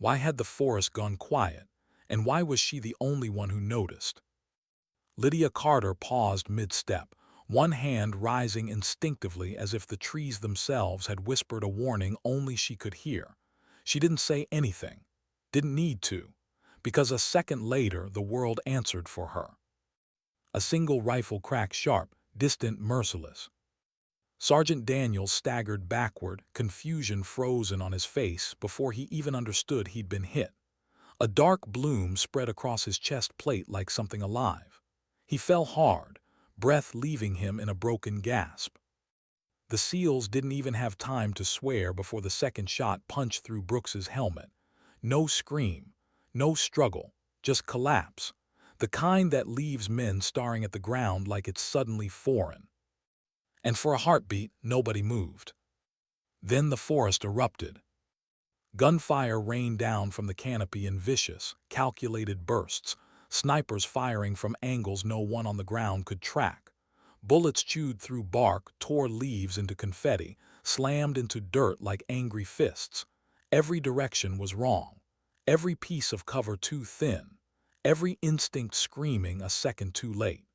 Why had the forest gone quiet, and why was she the only one who noticed? Lydia Carter paused mid-step, one hand rising instinctively as if the trees themselves had whispered a warning only she could hear. She didn't say anything, didn't need to, because a second later the world answered for her. A single rifle cracked sharp, distant, merciless. Sergeant Daniels staggered backward, confusion frozen on his face before he even understood he'd been hit. A dark bloom spread across his chest plate like something alive. He fell hard, breath leaving him in a broken gasp. The SEALs didn't even have time to swear before the second shot punched through Brooks's helmet. No scream, no struggle, just collapse. The kind that leaves men staring at the ground like it's suddenly foreign. And for a heartbeat, nobody moved. Then the forest erupted. Gunfire rained down from the canopy in vicious, calculated bursts, snipers firing from angles no one on the ground could track. Bullets chewed through bark, tore leaves into confetti, slammed into dirt like angry fists. Every direction was wrong, every piece of cover too thin, every instinct screaming a second too late.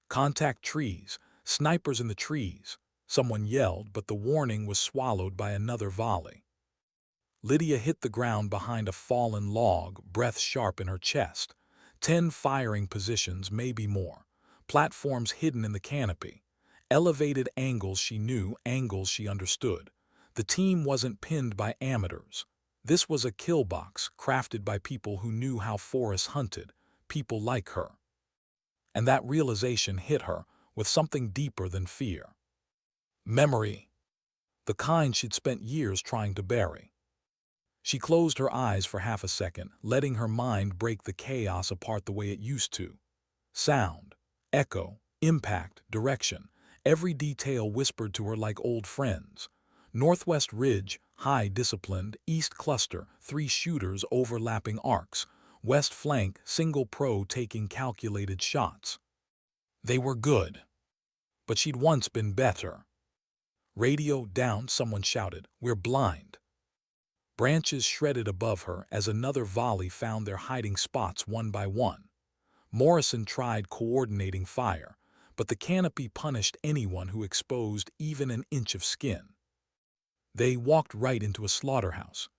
Contact trees, snipers in the trees. Someone yelled, but the warning was swallowed by another volley. Lydia hit the ground behind a fallen log, breath sharp in her chest. 10 firing positions, maybe more. Platforms hidden in the canopy. Elevated angles she knew, angles she understood. The team wasn't pinned by amateurs. This was a kill box crafted by people who knew how forests hunted, people like her. And that realization hit her with something deeper than fear. Memory. The kind she'd spent years trying to bury. She closed her eyes for half a second, letting her mind break the chaos apart the way it used to. Sound, echo, impact, direction. Every detail whispered to her like old friends. Northwest ridge, high disciplined. East cluster, 3 shooters overlapping arcs. West flank, single pro taking calculated shots. They were good. But she'd once been better. Radio down, someone shouted, "We're blind." Branches shredded above her as another volley found their hiding spots one by one. Morrison tried coordinating fire, but the canopy punished anyone who exposed even an inch of skin. They walked right into a slaughterhouse.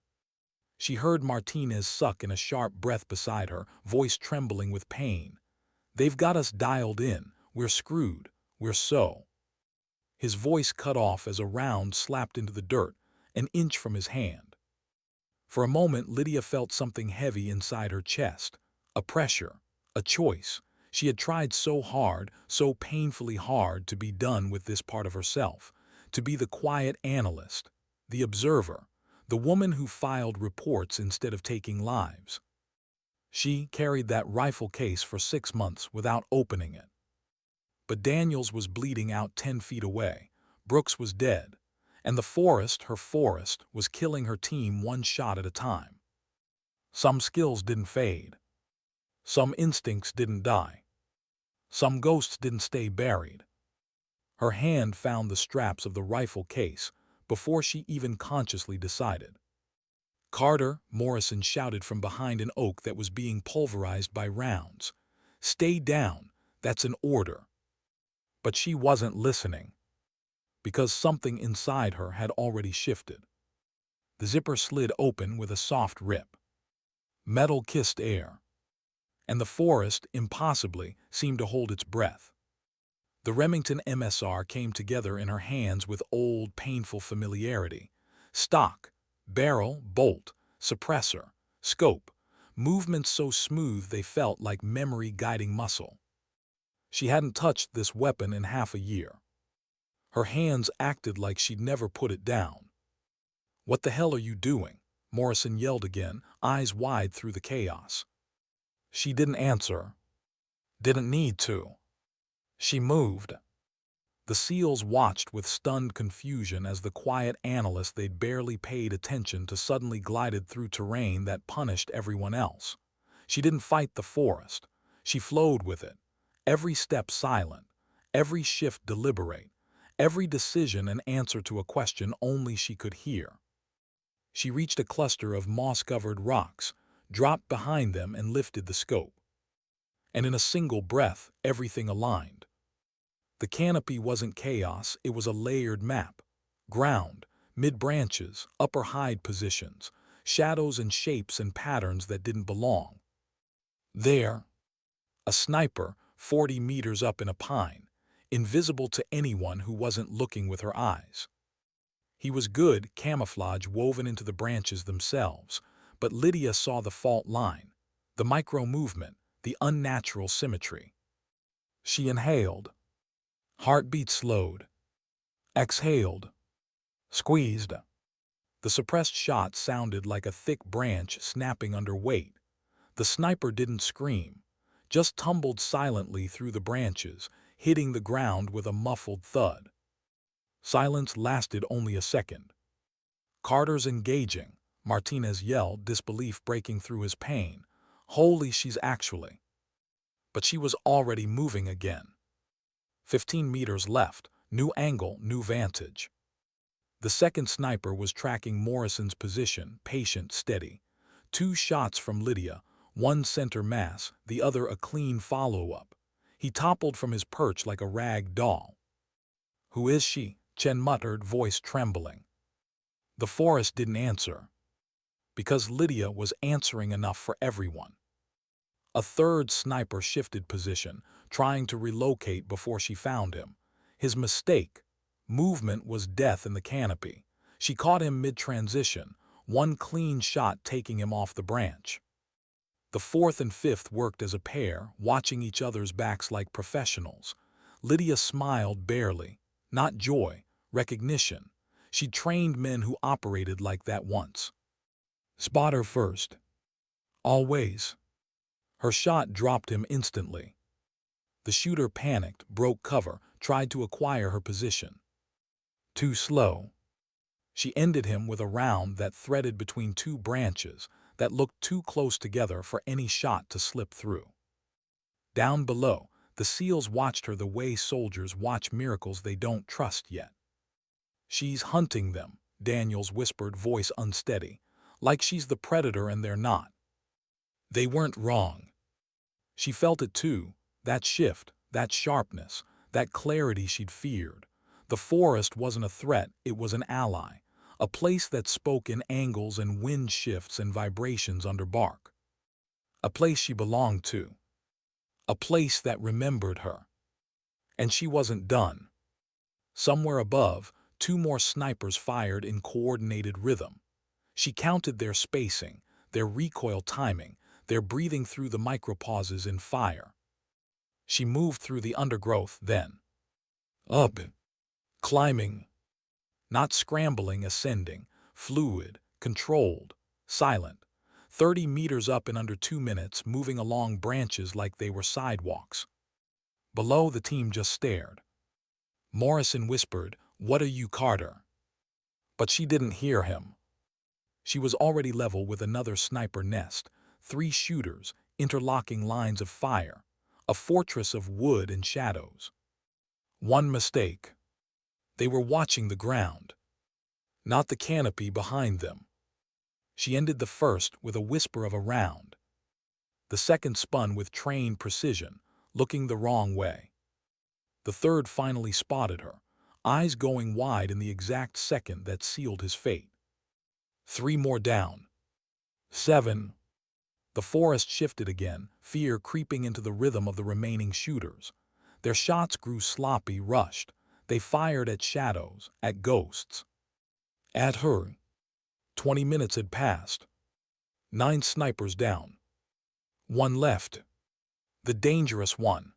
She heard Martinez suck in a sharp breath beside her, voice trembling with pain. "They've got us dialed in. We're screwed. We're so." His voice cut off as a round slapped into the dirt, an inch from his hand. For a moment, Lydia felt something heavy inside her chest. A pressure, a choice. She had tried so hard, so painfully hard to be done with this part of herself, to be the quiet analyst, the observer, the woman who filed reports instead of taking lives. She carried that rifle case for 6 months without opening it. But Daniels was bleeding out 10 feet away. Brooks was dead. And the forest, her forest, was killing her team one shot at a time. Some skills didn't fade. Some instincts didn't die. Some ghosts didn't stay buried. Her hand found the straps of the rifle case before she even consciously decided. "Carter," Morrison shouted from behind an oak that was being pulverized by rounds. "Stay down. That's an order." But she wasn't listening, because something inside her had already shifted. The zipper slid open with a soft rip. Metal kissed air. And the forest, impossibly, seemed to hold its breath. The Remington MSR came together in her hands with old, painful familiarity. Stock, barrel, bolt, suppressor, scope, movements so smooth they felt like memory guiding muscle. She hadn't touched this weapon in half a year. Her hands acted like she'd never put it down. "What the hell are you doing?" Morrison yelled again, eyes wide through the chaos. She didn't answer. Didn't need to. She moved. The SEALs watched with stunned confusion as the quiet analyst they'd barely paid attention to suddenly glided through terrain that punished everyone else. She didn't fight the forest. She flowed with it. Every step silent, every shift deliberate, every decision an answer to a question only she could hear. She reached a cluster of moss-covered rocks, dropped behind them and lifted the scope. And in a single breath, everything aligned. The canopy wasn't chaos, it was a layered map. Ground, mid-branches, upper hide positions, shadows and shapes and patterns that didn't belong. There, a sniper, 40 meters up in a pine, invisible to anyone who wasn't looking with her eyes. He was good, camouflage woven into the branches themselves, but Lydia saw the fault line, the micro-movement, the unnatural symmetry. She inhaled. Heartbeat slowed. Exhaled. Squeezed. The suppressed shot sounded like a thick branch snapping under weight. The sniper didn't scream, just tumbled silently through the branches, hitting the ground with a muffled thud. Silence lasted only a second. "Carter's engaging," Martinez yelled, disbelief breaking through his pain. "Holy, she's actually—" But she was already moving again. 15 meters left, new angle, new vantage. The second sniper was tracking Morrison's position, patient, steady. 2 shots from Lydia, one center mass, the other a clean follow-up. He toppled from his perch like a rag doll. "Who is she?" Chen muttered, voice trembling. The forest didn't answer. Because Lydia was answering enough for everyone. A third sniper shifted position, trying to relocate before she found him. His mistake. Movement was death in the canopy. She caught him mid-transition, one clean shot taking him off the branch. The fourth and fifth worked as a pair, watching each other's backs like professionals. Lydia smiled barely. Not joy, recognition. She'd trained men who operated like that once. "Spot her first." "Always." Her shot dropped him instantly. The shooter panicked, broke cover, tried to acquire her position. Too slow. She ended him with a round that threaded between 2 branches that looked too close together for any shot to slip through. Down below, the SEALs watched her the way soldiers watch miracles they don't trust yet. "She's hunting them," Daniels whispered, voice unsteady, "like she's the predator and they're not." They weren't wrong. She felt it too, that shift, that sharpness, that clarity she'd feared. The forest wasn't a threat, it was an ally, a place that spoke in angles and wind shifts and vibrations under bark. A place she belonged to. A place that remembered her. And she wasn't done. Somewhere above, 2 more snipers fired in coordinated rhythm. She counted their spacing, their recoil timing, their breathing through the micropauses in fire. She moved through the undergrowth then. Up. Climbing. Not scrambling, ascending. Fluid, controlled, silent. 30 meters up in under 2 minutes, moving along branches like they were sidewalks. Below, the team just stared. Morrison whispered, "What are you, Carter?" But she didn't hear him. She was already level with another sniper nest, 3 shooters, interlocking lines of fire, a fortress of wood and shadows. One mistake. They were watching the ground, not the canopy behind them. She ended the first with a whisper of a round. The second spun with trained precision, looking the wrong way. The third finally spotted her, eyes going wide in the exact second that sealed his fate. 3 more down. 7. The forest shifted again, fear creeping into the rhythm of the remaining shooters. Their shots grew sloppy, rushed. They fired at shadows, at ghosts. At her. 20 minutes had passed. 9 snipers down. 1 left. The dangerous one.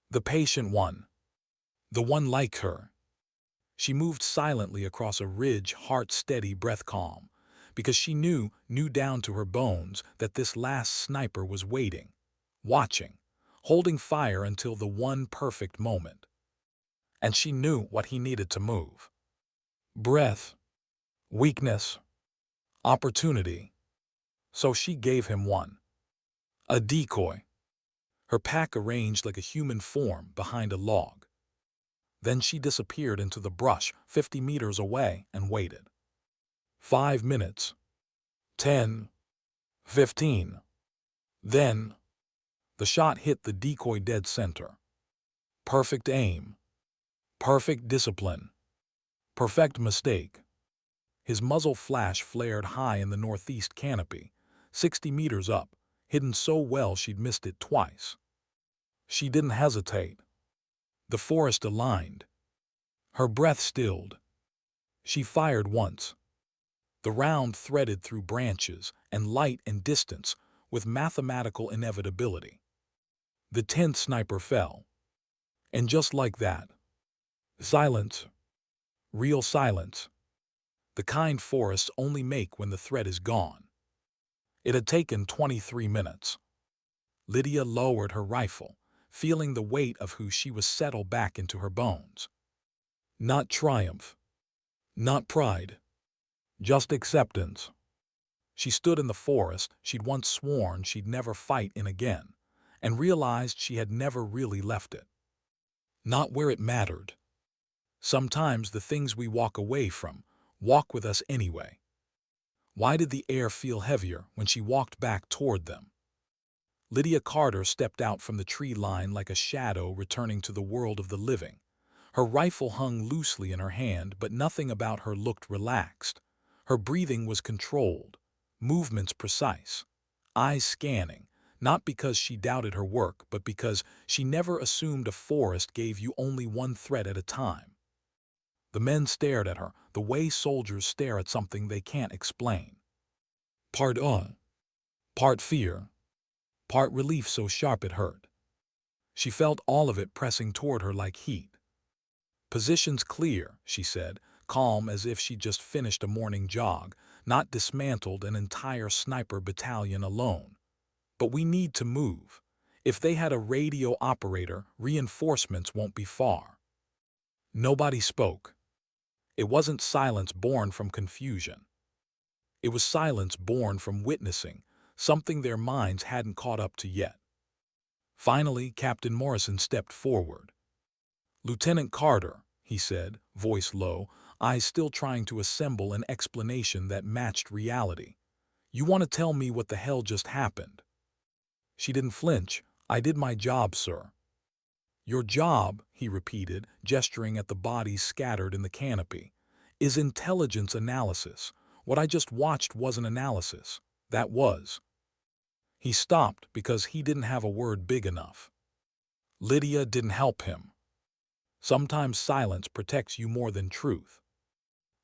The patient one. The one like her. She moved silently across a ridge, heart steady, breath calm, because she knew down to her bones, that this last sniper was waiting, watching, holding fire until the one perfect moment. And she knew what he needed to move. Breath. Weakness. Opportunity. So she gave him one. A decoy. Her pack arranged like a human form behind a log. Then she disappeared into the brush 50 meters away and waited. 5 minutes. 10. 15. Then, the shot hit the decoy dead center. Perfect aim. Perfect discipline. Perfect mistake. His muzzle flash flared high in the northeast canopy, 60 meters up, hidden so well she'd missed it twice. She didn't hesitate. The forest aligned. Her breath stilled. She fired once. The round threaded through branches and light and distance with mathematical inevitability. The 10th sniper fell. And just like that, silence. Real silence. The kind forests only make when the threat is gone. It had taken 23 minutes. Lydia lowered her rifle, feeling the weight of who she was settle back into her bones. Not triumph. Not pride. Just acceptance. She stood in the forest she'd once sworn she'd never fight in again, and realized she had never really left it. Not where it mattered. Sometimes the things we walk away from walk with us anyway. Why did the air feel heavier when she walked back toward them? Lydia Carter stepped out from the tree line like a shadow returning to the world of the living. Her rifle hung loosely in her hand, but nothing about her looked relaxed. Her breathing was controlled, movements precise, eyes scanning, not because she doubted her work, but because she never assumed a forest gave you only one threat at a time. The men stared at her the way soldiers stare at something they can't explain. Part awe, part fear, part relief so sharp it hurt. She felt all of it pressing toward her like heat. Positions clear, she said, calm as if she'd just finished a morning jog, not dismantled an entire sniper battalion alone. But we need to move. If they had a radio operator, reinforcements won't be far. Nobody spoke. It wasn't silence born from confusion. It was silence born from witnessing something their minds hadn't caught up to yet. Finally, Captain Morrison stepped forward. "Lieutenant Carter," he said, voice low, eyes still trying to assemble an explanation that matched reality. "You want to tell me what the hell just happened?" She didn't flinch. "I did my job, sir." "Your job," he repeated, gesturing at the bodies scattered in the canopy, "is intelligence analysis. What I just watched wasn't analysis. That was." He stopped because he didn't have a word big enough. Lydia didn't help him. Sometimes silence protects you more than truth.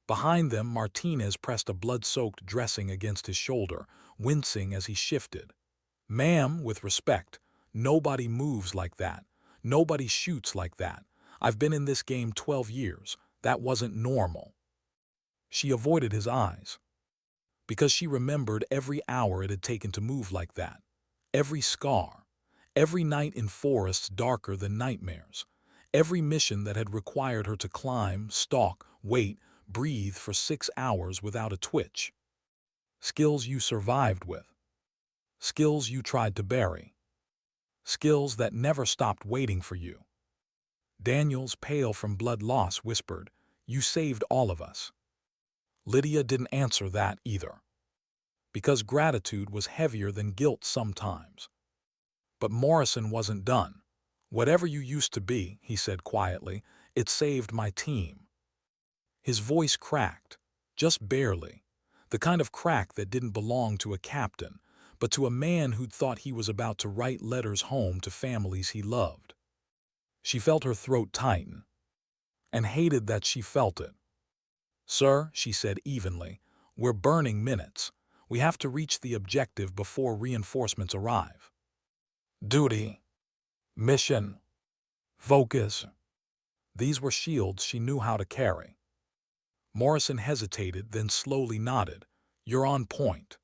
Behind them, Martinez pressed a blood-soaked dressing against his shoulder, wincing as he shifted. "Ma'am, with respect, nobody moves like that. Nobody shoots like that. I've been in this game 12 years. That wasn't normal." She avoided his eyes, because she remembered every hour it had taken to move like that. Every scar. Every night in forests darker than nightmares. Every mission that had required her to climb, stalk, wait, breathe for 6 hours without a twitch. Skills you survived with. Skills you tried to bury. Skills that never stopped waiting for you. Daniels, pale from blood loss, whispered, "You saved all of us." Lydia didn't answer that either, because gratitude was heavier than guilt sometimes. But Morrison wasn't done. "Whatever you used to be," he said quietly, "it saved my team." His voice cracked, just barely, the kind of crack that didn't belong to a captain, but to a man who'd thought he was about to write letters home to families he loved. She felt her throat tighten, and hated that she felt it. "Sir," she said evenly, "we're burning minutes. We have to reach the objective before reinforcements arrive." Duty. Mission. Focus. These were shields she knew how to carry. Morrison hesitated, then slowly nodded. "You're on point."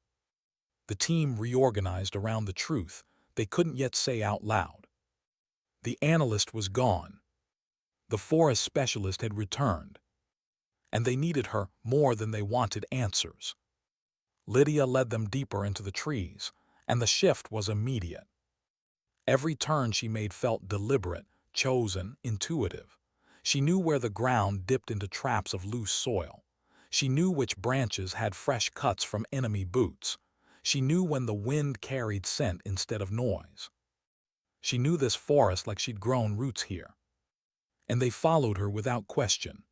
The team reorganized around the truth they couldn't yet say out loud. The analyst was gone. The forest specialist had returned. And they needed her more than they wanted answers. Lydia led them deeper into the trees, and the shift was immediate. Every turn she made felt deliberate, chosen, intuitive. She knew where the ground dipped into traps of loose soil. She knew which branches had fresh cuts from enemy boots. She knew when the wind carried scent instead of noise. She knew this forest like she'd grown roots here. And they followed her without question.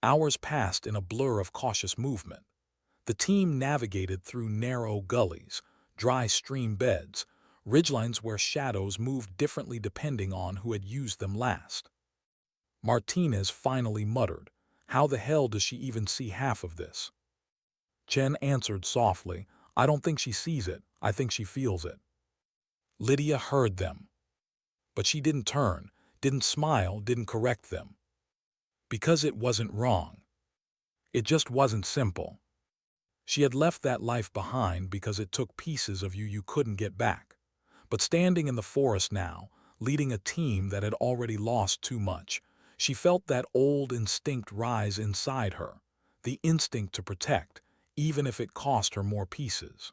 Hours passed in a blur of cautious movement. The team navigated through narrow gullies, dry stream beds, ridgelines where shadows moved differently depending on who had used them last. Martinez finally muttered, "How the hell does she even see half of this?" Chen answered softly, "I don't think she sees it, I think she feels it." Lydia heard them. But she didn't turn, didn't smile, didn't correct them. Because it wasn't wrong. It just wasn't simple. She had left that life behind because it took pieces of you couldn't get back. But standing in the forest now, leading a team that had already lost too much, she felt that old instinct rise inside her, the instinct to protect, even if it cost her more pieces.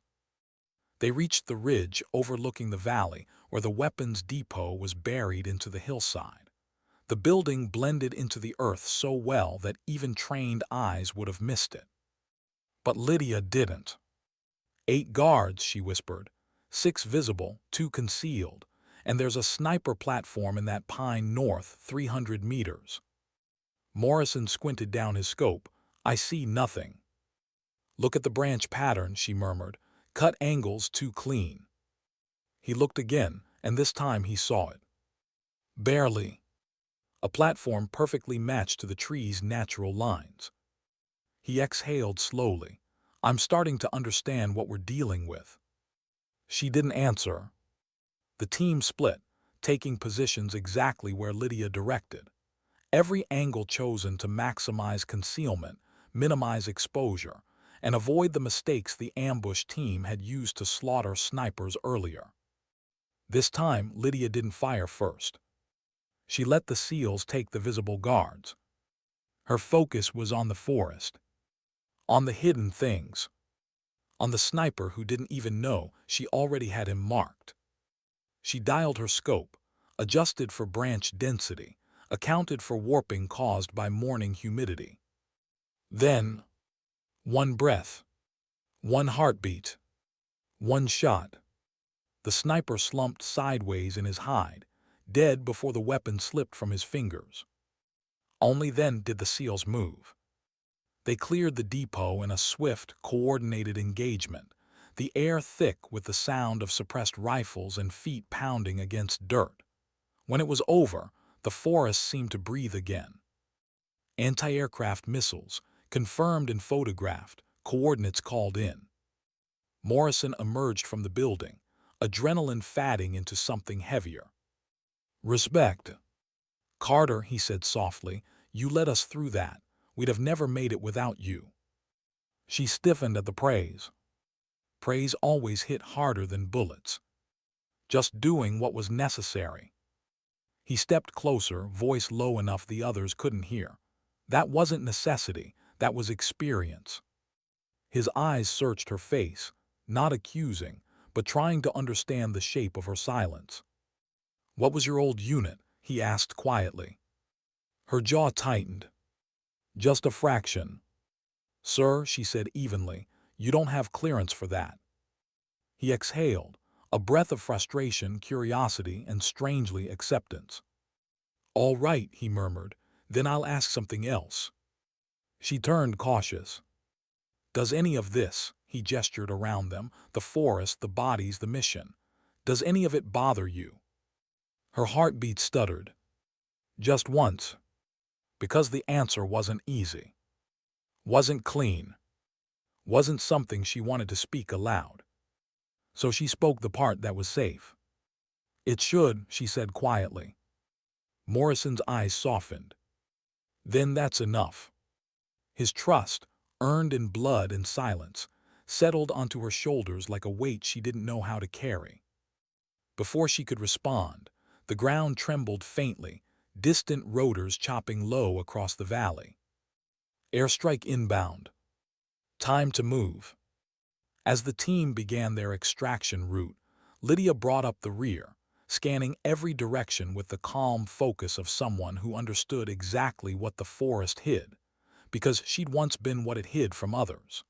They reached the ridge overlooking the valley where the weapons depot was buried into the hillside. The building blended into the earth so well that even trained eyes would have missed it. But Lydia didn't. 8 guards, she whispered. 6 visible, 2 concealed, and there's a sniper platform in that pine north 300 meters. Morrison squinted down his scope. "I see nothing." "Look at the branch pattern," she murmured. "Cut angles too clean." He looked again, and this time he saw it. Barely. A platform perfectly matched to the tree's natural lines. He exhaled slowly. "I'm starting to understand what we're dealing with." She didn't answer. The team split, taking positions exactly where Lydia directed. Every angle chosen to maximize concealment, minimize exposure, and avoid the mistakes the ambush team had used to slaughter snipers earlier. This time, Lydia didn't fire first. She let the SEALs take the visible guards. Her focus was on the forest, on the hidden things, on the sniper who didn't even know she already had him marked. She dialed her scope, adjusted for branch density, accounted for warping caused by morning humidity. Then, one breath, one heartbeat, one shot. The sniper slumped sideways in his hide, dead before the weapon slipped from his fingers. Only then did the SEALs move. They cleared the depot in a swift, coordinated engagement, the air thick with the sound of suppressed rifles and feet pounding against dirt. When it was over, the forest seemed to breathe again. Anti-aircraft missiles, confirmed and photographed, coordinates called in. Morrison emerged from the building, adrenaline fatting into something heavier. "Respect." "Carter," he said softly, "you led us through that. We'd have never made it without you." She stiffened at the praise. Praise always hit harder than bullets. Just doing what was necessary. He stepped closer, voice low enough the others couldn't hear. That wasn't necessity, that was experience. His eyes searched her face, not accusing, but trying to understand the shape of her silence. "What was your old unit?" he asked quietly. Her jaw tightened. "Just a fraction." "Sir," she said evenly, "you don't have clearance for that." He exhaled, a breath of frustration, curiosity, and strangely acceptance. "All right," he murmured, "then I'll ask something else." She turned cautious. "Does any of this," he gestured around them, "the forest, the bodies, the mission, does any of it bother you?" Her heartbeat stuttered. Just once. Because the answer wasn't easy. Wasn't clean. Wasn't something she wanted to speak aloud. So she spoke the part that was safe. "It should," she said quietly. Morrison's eyes softened. "Then that's enough." His trust, earned in blood and silence, settled onto her shoulders like a weight she didn't know how to carry. Before she could respond, the ground trembled faintly, distant rotors chopping low across the valley. Airstrike inbound. Time to move. As the team began their extraction route, Lydia brought up the rear, scanning every direction with the calm focus of someone who understood exactly what the forest hid, because she'd once been what it hid from others.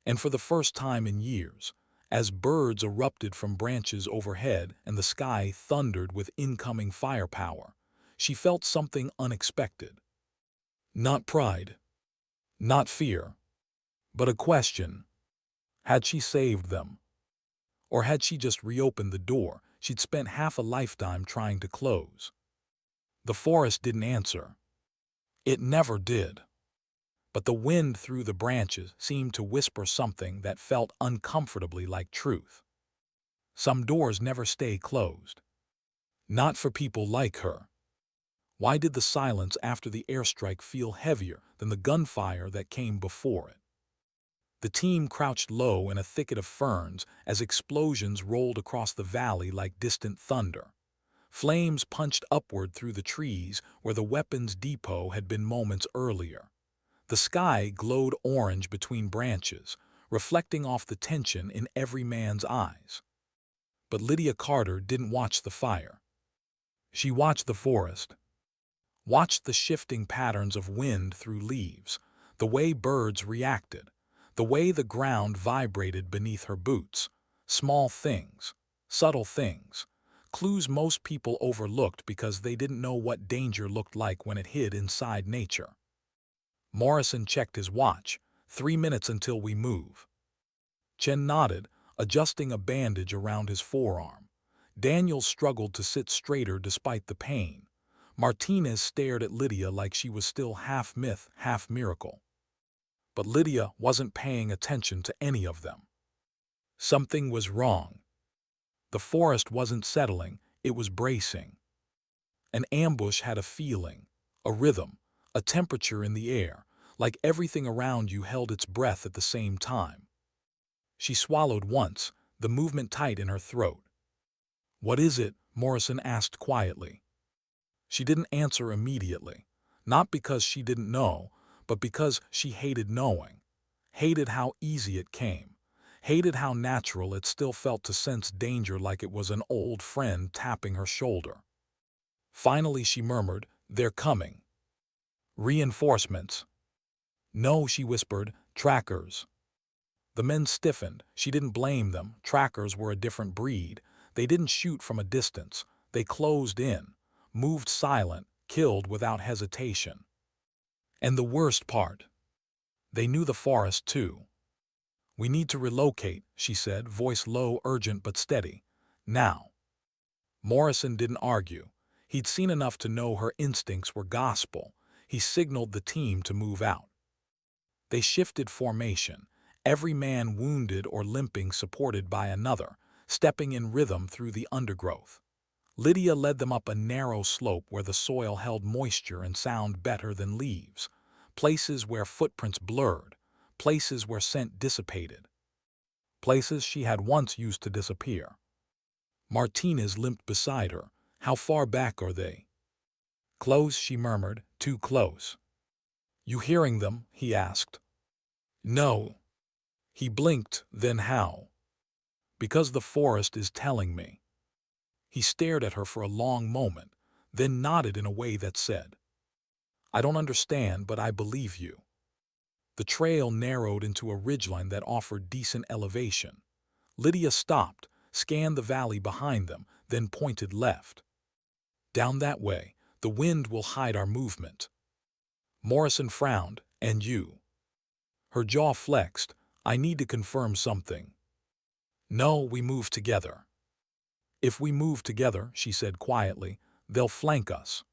And for the first time in years, as birds erupted from branches overhead and the sky thundered with incoming firepower, she felt something unexpected. Not pride, not fear, but a question. Had she saved them? Or had she just reopened the door she'd spent half a lifetime trying to close? The forest didn't answer. It never did. But the wind through the branches seemed to whisper something that felt uncomfortably like truth. Some doors never stay closed. Not for people like her. Why did the silence after the airstrike feel heavier than the gunfire that came before it? The team crouched low in a thicket of ferns as explosions rolled across the valley like distant thunder. Flames punched upward through the trees where the weapons depot had been moments earlier. The sky glowed orange between branches, reflecting off the tension in every man's eyes. But Lydia Carter didn't watch the fire. She watched the forest, watched the shifting patterns of wind through leaves, the way birds reacted, the way the ground vibrated beneath her boots. Small things, subtle things, clues most people overlooked because they didn't know what danger looked like when it hid inside nature. Morrison checked his watch. 3 minutes until we move. Chen nodded, adjusting a bandage around his forearm. Daniel struggled to sit straighter despite the pain. Martinez stared at Lydia like she was still half myth, half miracle. But Lydia wasn't paying attention to any of them. Something was wrong. The forest wasn't settling, it was bracing. An ambush had a feeling, a rhythm, a temperature in the air, like everything around you held its breath at the same time. She swallowed once, the movement tight in her throat. "What is it?" Morrison asked quietly. She didn't answer immediately, not because she didn't know, but because she hated knowing, hated how easy it came, hated how natural it still felt to sense danger like it was an old friend tapping her shoulder. Finally she murmured, "They're coming." "Reinforcements." "No," she whispered, "trackers." The men stiffened. She didn't blame them. Trackers were a different breed. They didn't shoot from a distance. They closed in, moved silent, killed without hesitation. And the worst part, they knew the forest too. "We need to relocate," she said, voice low, urgent but steady. "Now." Morrison didn't argue. He'd seen enough to know her instincts were gospel. He signaled the team to move out. They shifted formation, every man wounded or limping supported by another, stepping in rhythm through the undergrowth. Lydia led them up a narrow slope where the soil held moisture and sound better than leaves, places where footprints blurred, places where scent dissipated, places she had once used to disappear. Martinez limped beside her. "How far back are they?" "Close," she murmured, "too close." "You hearing them?" he asked. "No." He blinked, then how? "Because the forest is telling me." He stared at her for a long moment, then nodded in a way that said, "I don't understand, but I believe you." The trail narrowed into a ridgeline that offered decent elevation. Lydia stopped, scanned the valley behind them, then pointed left. "Down that way. The wind will hide our movement." Morrison frowned. "And you?" Her jaw flexed. "I need to confirm something." "No, we move together." "If we move together," she said quietly, "they'll flank us."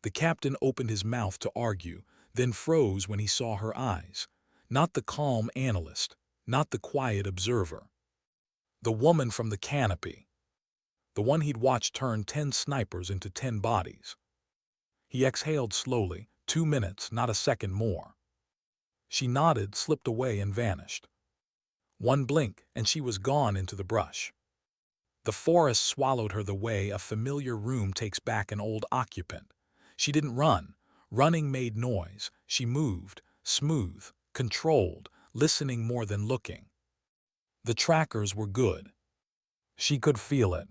The captain opened his mouth to argue, then froze when he saw her eyes. Not the calm analyst, not the quiet observer. The woman from the canopy. The one he'd watched turn 10 snipers into 10 bodies. He exhaled slowly, 2 minutes, not a second more. She nodded, slipped away, and vanished. One blink, and she was gone into the brush. The forest swallowed her the way a familiar room takes back an old occupant. She didn't run. Running made noise. She moved, smooth, controlled, listening more than looking. The trackers were good. She could feel it.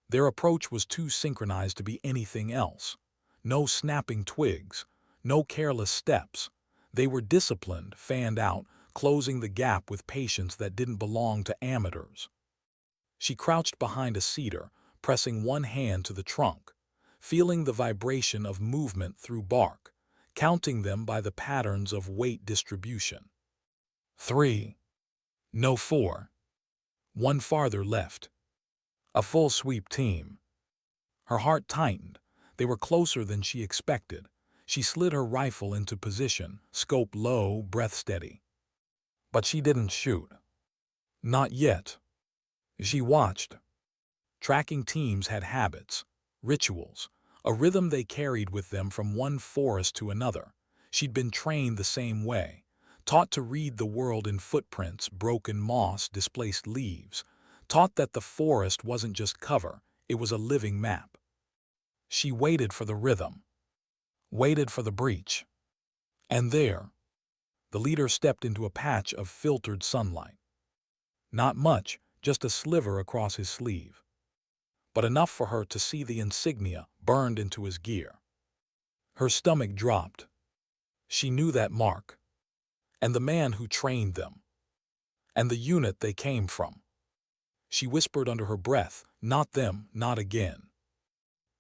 Their approach was too synchronized to be anything else. No snapping twigs, No careless steps. They were disciplined, fanned out, closing the gap with patience that didn't belong to amateurs. She crouched behind a cedar, pressing one hand to the trunk, feeling the vibration of movement through bark, counting them by the patterns of weight distribution. 3. No 4. One farther left. A full sweep team. Her heart tightened. They were closer than she expected. She slid her rifle into position, scope low, breath steady. But she didn't shoot. Not yet. She watched. Tracking teams had habits, rituals, a rhythm they carried with them from one forest to another. She'd been trained the same way, taught to read the world in footprints, broken moss, displaced leaves, taught that the forest wasn't just cover, it was a living map. She waited for the rhythm, waited for the breach. And there, the leader stepped into a patch of filtered sunlight. Not much, just a sliver across his sleeve, but enough for her to see the insignia burned into his gear. Her stomach dropped. She knew that mark, and the man who trained them, and the unit they came from. She whispered under her breath, "Not them, not again."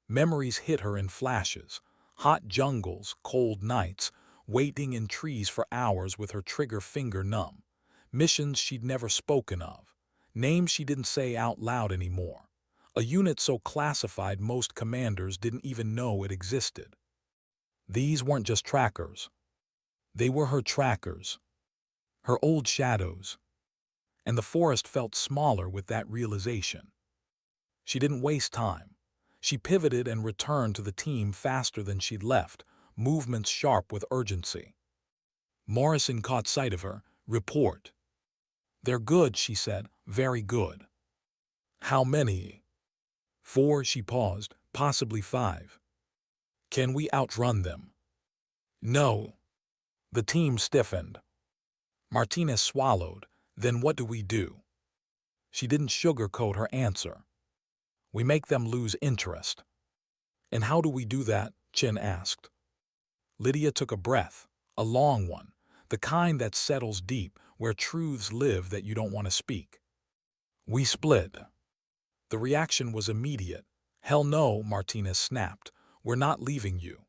Memories hit her in flashes, hot jungles, cold nights, waiting in trees for hours with her trigger finger numb, missions she'd never spoken of, names she didn't say out loud anymore, a unit so classified most commanders didn't even know it existed. These weren't just trackers. They were her trackers, her old shadows, and the forest felt smaller with that realization. She didn't waste time. She pivoted and returned to the team faster than she'd left, movements sharp with urgency. Morrison caught sight of her. "Report." "They're good," she said. "Very good." "How many?" "4," she paused. "Possibly 5." "Can we outrun them?" "No." The team stiffened. Martinez swallowed. "Then what do we do?" She didn't sugarcoat her answer. "We make them lose interest." "And how do we do that?" Chen asked. Lydia took a breath, a long one, the kind that settles deep, where truths live that you don't want to speak. "We split." The reaction was immediate. "Hell no," Martinez snapped. "We're not leaving you."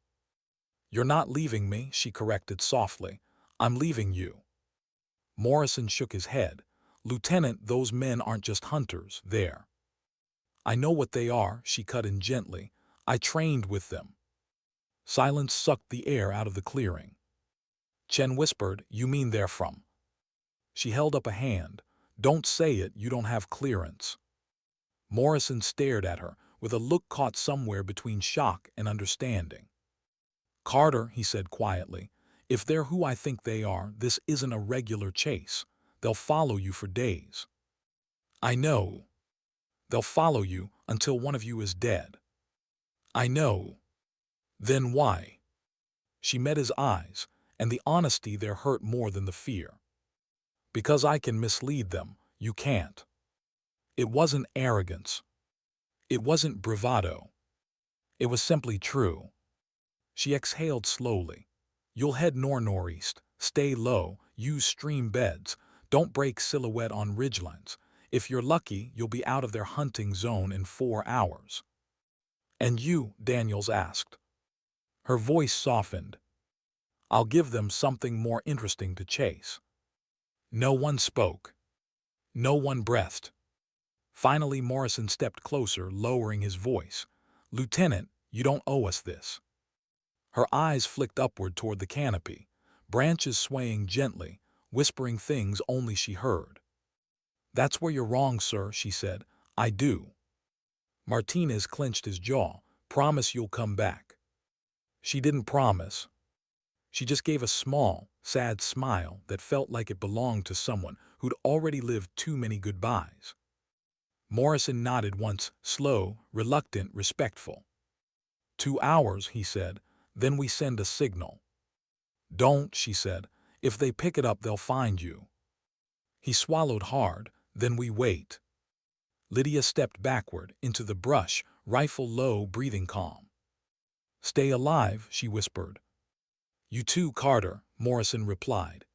"You're not leaving me," she corrected softly. "I'm leaving you." Morrison shook his head. "Lieutenant, those men aren't just hunters, they're—" "I know what they are," she cut in gently. "I trained with them." Silence sucked the air out of the clearing. Chen whispered, "You mean they're from—" She held up a hand. "Don't say it, you don't have clearance." Morrison stared at her, with a look caught somewhere between shock and understanding. "Carter," he said quietly, "if they're who I think they are, this isn't a regular chase. They'll follow you for days." "I know." "They'll follow you until one of you is dead." "I know." "Then why?" She met his eyes, and the honesty there hurt more than the fear. "Because I can mislead them, you can't." It wasn't arrogance. It wasn't bravado. It was simply true. She exhaled slowly. "You'll head northeast, stay low, use stream beds, don't break silhouette on ridgelines. If you're lucky, you'll be out of their hunting zone in 4 hours." "And you?" Daniels asked. Her voice softened. "I'll give them something more interesting to chase." No one spoke. No one breathed. Finally, Morrison stepped closer, lowering his voice. "Lieutenant, you don't owe us this." Her eyes flicked upward toward the canopy, branches swaying gently, whispering things only she heard. "That's where you're wrong, sir," she said. "I do." Martinez clenched his jaw. "Promise you'll come back." She didn't promise. She just gave a small, sad smile that felt like it belonged to someone who'd already lived too many goodbyes. Morrison nodded once, slow, reluctant, respectful. 2 hours, he said, then we send a signal. Don't, she said. If they pick it up, they'll find you. He swallowed hard, then we wait. Lydia stepped backward, into the brush, rifle low, breathing calm. Stay alive, she whispered. You too, Carter, Morrison replied.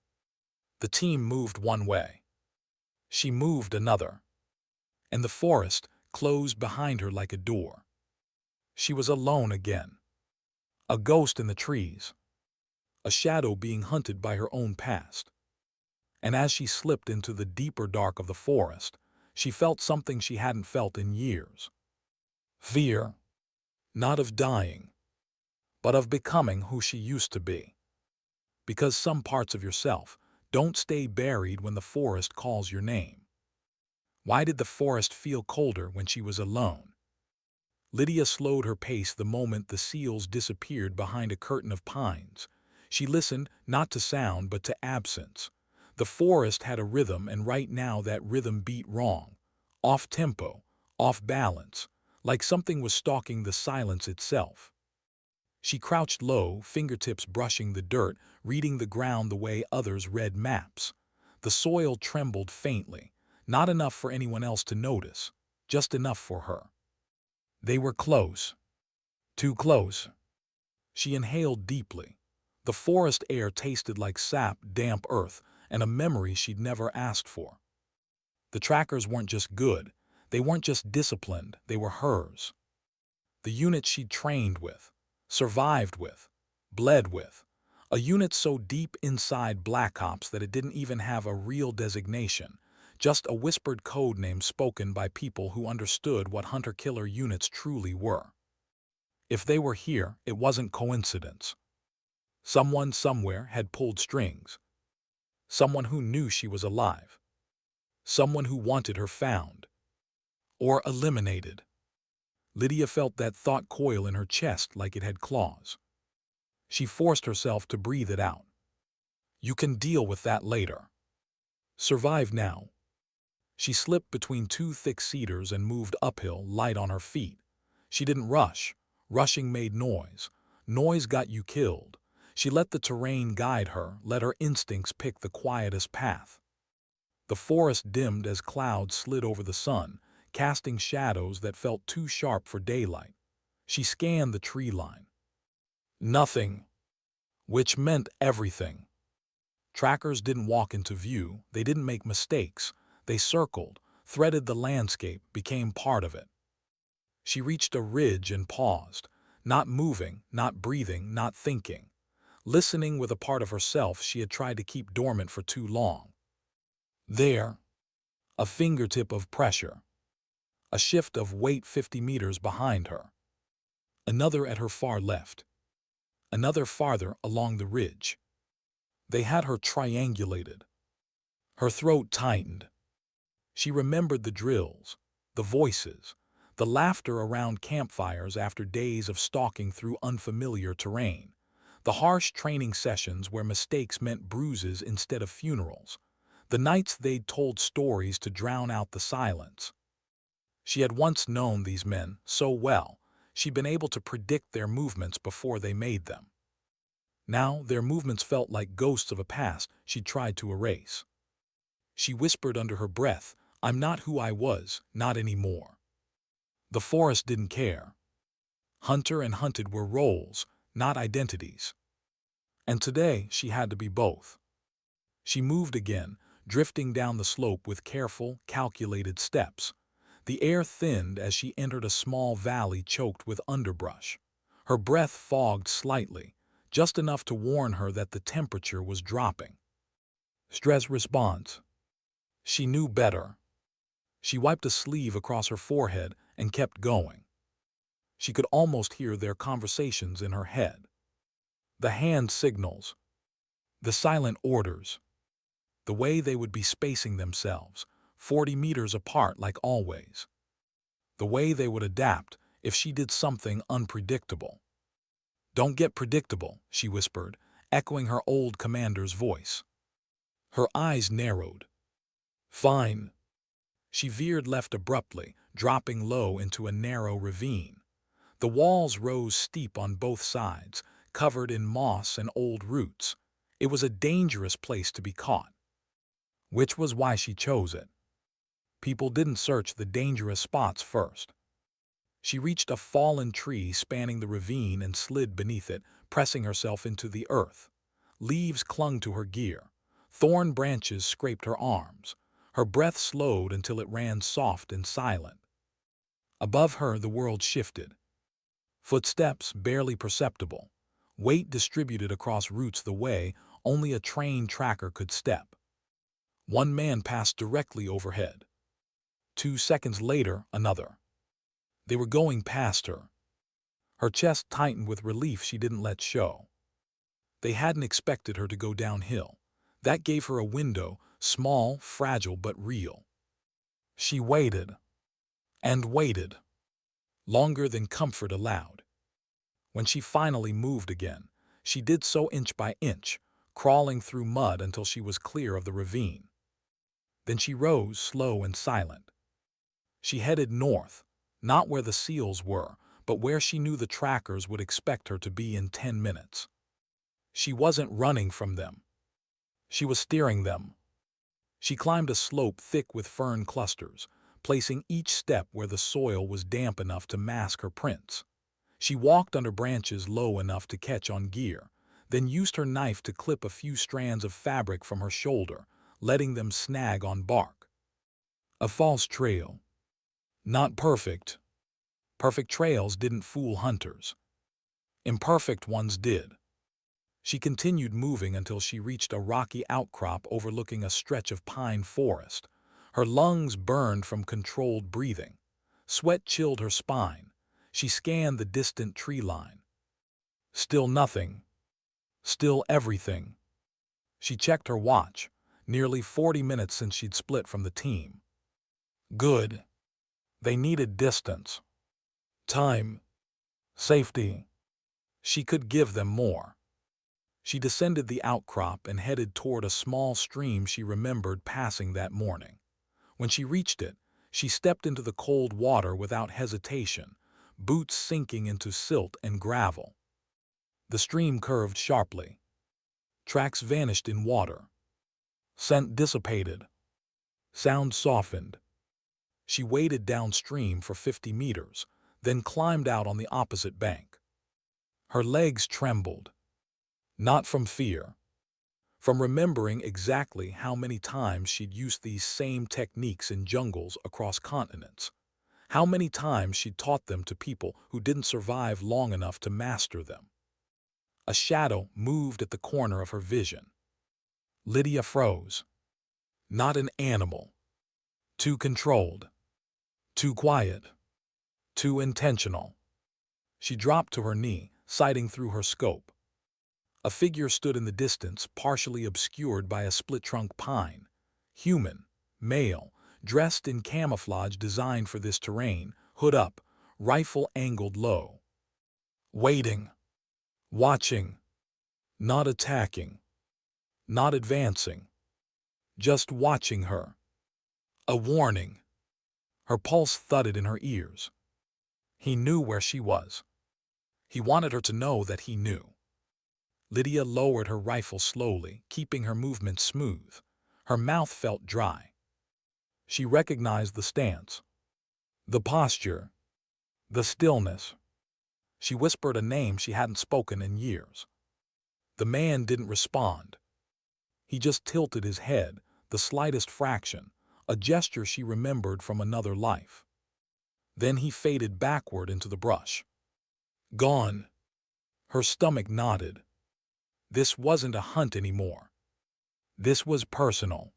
The team moved one way. She moved another, and the forest closed behind her like a door. She was alone again, a ghost in the trees, a shadow being hunted by her own past. And as she slipped into the deeper dark of the forest, she felt something she hadn't felt in years. Fear, not of dying, but of becoming who she used to be. Because some parts of yourself don't stay buried when the forest calls your name. Why did the forest feel colder when she was alone? Lydia slowed her pace the moment the seals disappeared behind a curtain of pines. She listened not to sound but to absence. The forest had a rhythm, and right now that rhythm beat wrong. Off-tempo, off-balance, like something was stalking the silence itself. She crouched low, fingertips brushing the dirt, reading the ground the way others read maps. The soil trembled faintly, not enough for anyone else to notice, just enough for her. They were close. Too close. She inhaled deeply. The forest air tasted like sap, damp earth, and a memory she'd never asked for. The trackers weren't just good. They weren't just disciplined. They were hers. The unit she'd trained with, survived with, bled with. A unit so deep inside Black Ops that it didn't even have a real designation, just a whispered code name spoken by people who understood what hunter-killer units truly were. If they were here, it wasn't coincidence. Someone somewhere had pulled strings. Someone who knew she was alive. Someone who wanted her found. Or eliminated. Lydia felt that thought coil in her chest like it had claws. She forced herself to breathe it out. You can deal with that later. Survive now. She slipped between two thick cedars and moved uphill, light on her feet. She didn't rush. Rushing made noise. Noise got you killed. She let the terrain guide her, let her instincts pick the quietest path. The forest dimmed as clouds slid over the sun, casting shadows that felt too sharp for daylight. She scanned the tree line. Nothing. Which meant everything. Trackers didn't walk into view. They didn't make mistakes. They circled, threaded the landscape, became part of it. She reached a ridge and paused, not moving, not breathing, not thinking, listening with a part of herself she had tried to keep dormant for too long. There, a fingertip of pressure, a shift of weight 50 meters behind her, another at her far left, another farther along the ridge. They had her triangulated. Her throat tightened. She remembered the drills, the voices, the laughter around campfires after days of stalking through unfamiliar terrain, the harsh training sessions where mistakes meant bruises instead of funerals, the nights they'd told stories to drown out the silence. She had once known these men so well, she'd been able to predict their movements before they made them. Now their movements felt like ghosts of a past she'd tried to erase. She whispered under her breath, "I'm not who I was, not anymore." The forest didn't care. Hunter and hunted were roles, not identities. And today she had to be both. She moved again, drifting down the slope with careful, calculated steps. The air thinned as she entered a small valley choked with underbrush. Her breath fogged slightly, just enough to warn her that the temperature was dropping. Stress response. She knew better. She wiped a sleeve across her forehead and kept going. She could almost hear their conversations in her head. The hand signals. The silent orders. The way they would be spacing themselves, 40 meters apart like always. The way they would adapt if she did something unpredictable. "Don't get predictable," she whispered, echoing her old commander's voice. Her eyes narrowed. "Fine." She veered left abruptly, dropping low into a narrow ravine. The walls rose steep on both sides, covered in moss and old roots. It was a dangerous place to be caught. Which was why she chose it. People didn't search the dangerous spots first. She reached a fallen tree spanning the ravine and slid beneath it, pressing herself into the earth. Leaves clung to her gear. Thorn branches scraped her arms. Her breath slowed until it ran soft and silent. Above her, the world shifted. Footsteps barely perceptible. Weight distributed across roots the way only a trained tracker could step. One man passed directly overhead. 2 seconds later, another. They were going past her. Her chest tightened with relief she didn't let show. They hadn't expected her to go downhill. That gave her a window, small, fragile, but real. She waited. And waited. Longer than comfort allowed. When she finally moved again, she did so inch by inch, crawling through mud until she was clear of the ravine. Then she rose, slow and silent. She headed north, not where the seals were, but where she knew the trackers would expect her to be in 10 minutes. She wasn't running from them. She was steering them. She climbed a slope thick with fern clusters, placing each step where the soil was damp enough to mask her prints. She walked under branches low enough to catch on gear, then used her knife to clip a few strands of fabric from her shoulder, letting them snag on bark. A false trail. Not perfect. Perfect trails didn't fool hunters. Imperfect ones did. She continued moving until she reached a rocky outcrop overlooking a stretch of pine forest. Her lungs burned from controlled breathing. Sweat chilled her spine. She scanned the distant tree line. Still nothing. Still everything. She checked her watch. Nearly 40 minutes since she'd split from the team. Good. They needed distance. Time. Safety. She could give them more. She descended the outcrop and headed toward a small stream she remembered passing that morning. When she reached it, she stepped into the cold water without hesitation, boots sinking into silt and gravel. The stream curved sharply. Tracks vanished in water. Scent dissipated. Sound softened. She waded downstream for 50 meters, then climbed out on the opposite bank. Her legs trembled. Not from fear. From remembering exactly how many times she'd used these same techniques in jungles across continents. How many times she'd taught them to people who didn't survive long enough to master them. A shadow moved at the corner of her vision. Lydia froze. Not an animal. Too controlled. Too quiet. Too intentional. She dropped to her knee, sighting through her scope. A figure stood in the distance, partially obscured by a split-trunk pine. Human, male, dressed in camouflage designed for this terrain, hood up, rifle angled low. Waiting. Watching. Not attacking. Not advancing. Just watching her. A warning. Her pulse thudded in her ears. He knew where she was. He wanted her to know that he knew. Lydia lowered her rifle slowly, keeping her movement smooth. Her mouth felt dry. She recognized the stance, the posture, the stillness. She whispered a name she hadn't spoken in years. The man didn't respond. He just tilted his head, the slightest fraction, a gesture she remembered from another life. Then he faded backward into the brush. Gone. Her stomach knotted. This wasn't a hunt anymore. This was personal.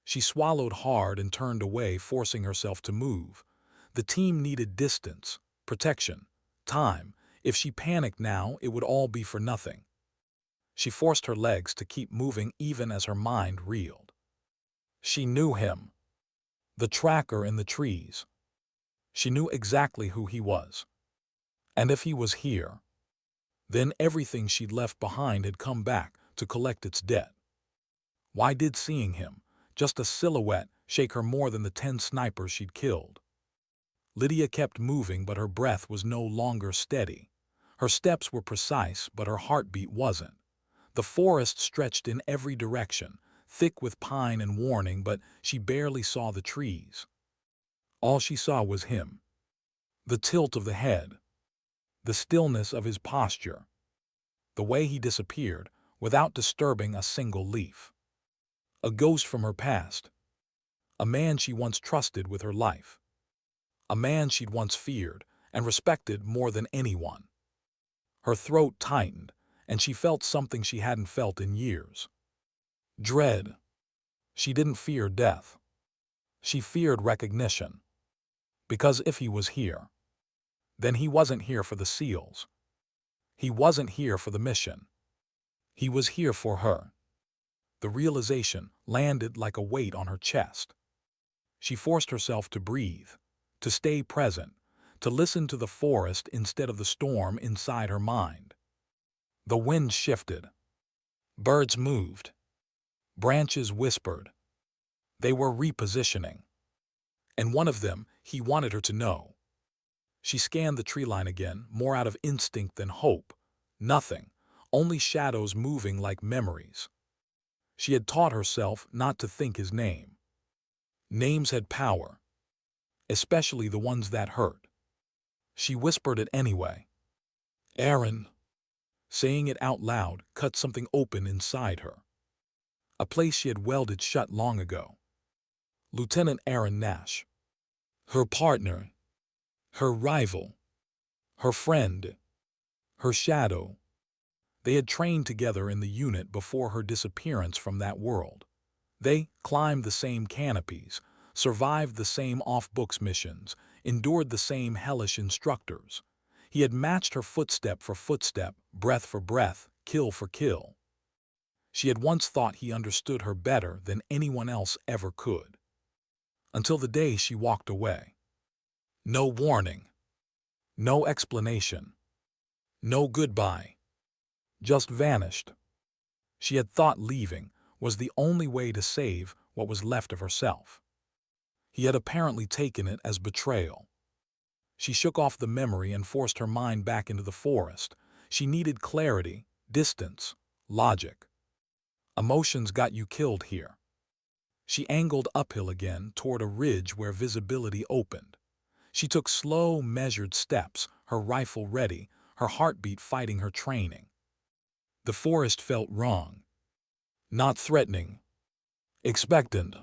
She swallowed hard and turned away, forcing herself to move. The team needed distance, protection, time. If she panicked now, it would all be for nothing. She forced her legs to keep moving even as her mind reeled. She knew him. The tracker in the trees. She knew exactly who he was. And if he was here, then everything she'd left behind had come back to collect its debt. Why did seeing him, just a silhouette, shake her more than the 10 snipers she'd killed? Lydia kept moving, but her breath was no longer steady. Her steps were precise, but her heartbeat wasn't. The forest stretched in every direction, thick with pine and warning, but she barely saw the trees. All she saw was him. The tilt of the head. The stillness of his posture. the way he disappeared, without disturbing a single leaf. A ghost from her past. A man she once trusted with her life. A man she'd once feared and respected more than anyone. Her throat tightened, and she felt something she hadn't felt in years. Dread. She didn't fear death. She feared recognition. Because if he was here, then he wasn't here for the seals. He wasn't here for the mission. He was here for her. The realization landed like a weight on her chest. She forced herself to breathe, to stay present, to listen to the forest instead of the storm inside her mind. The wind shifted. Birds moved. Branches whispered. They were repositioning. And one of them, he wanted her to know. She scanned the tree line again, more out of instinct than hope. Nothing, only shadows moving like memories. She had taught herself not to think his name. Names had power, especially the ones that hurt. She whispered it anyway. Aaron. Saying it out loud cut something open inside her. A place she had welded shut long ago. Lieutenant Aaron Nash. Her partner. Her rival. Her friend. Her shadow. They had trained together in the unit before her disappearance from that world. They climbed the same canopies, survived the same off-books missions, endured the same hellish instructors. He had matched her footstep for footstep, breath for breath, kill for kill. She had once thought he understood her better than anyone else ever could. Until the day she walked away. No warning. No explanation. No goodbye. Just vanished. She had thought leaving was the only way to save what was left of herself. He had apparently taken it as betrayal. She shook off the memory and forced her mind back into the forest. She needed clarity, distance, logic. Emotions got you killed here. She angled uphill again toward a ridge where visibility opened. She took slow, measured steps, her rifle ready, her heartbeat fighting her training. The forest felt wrong. Not threatening. Expectant.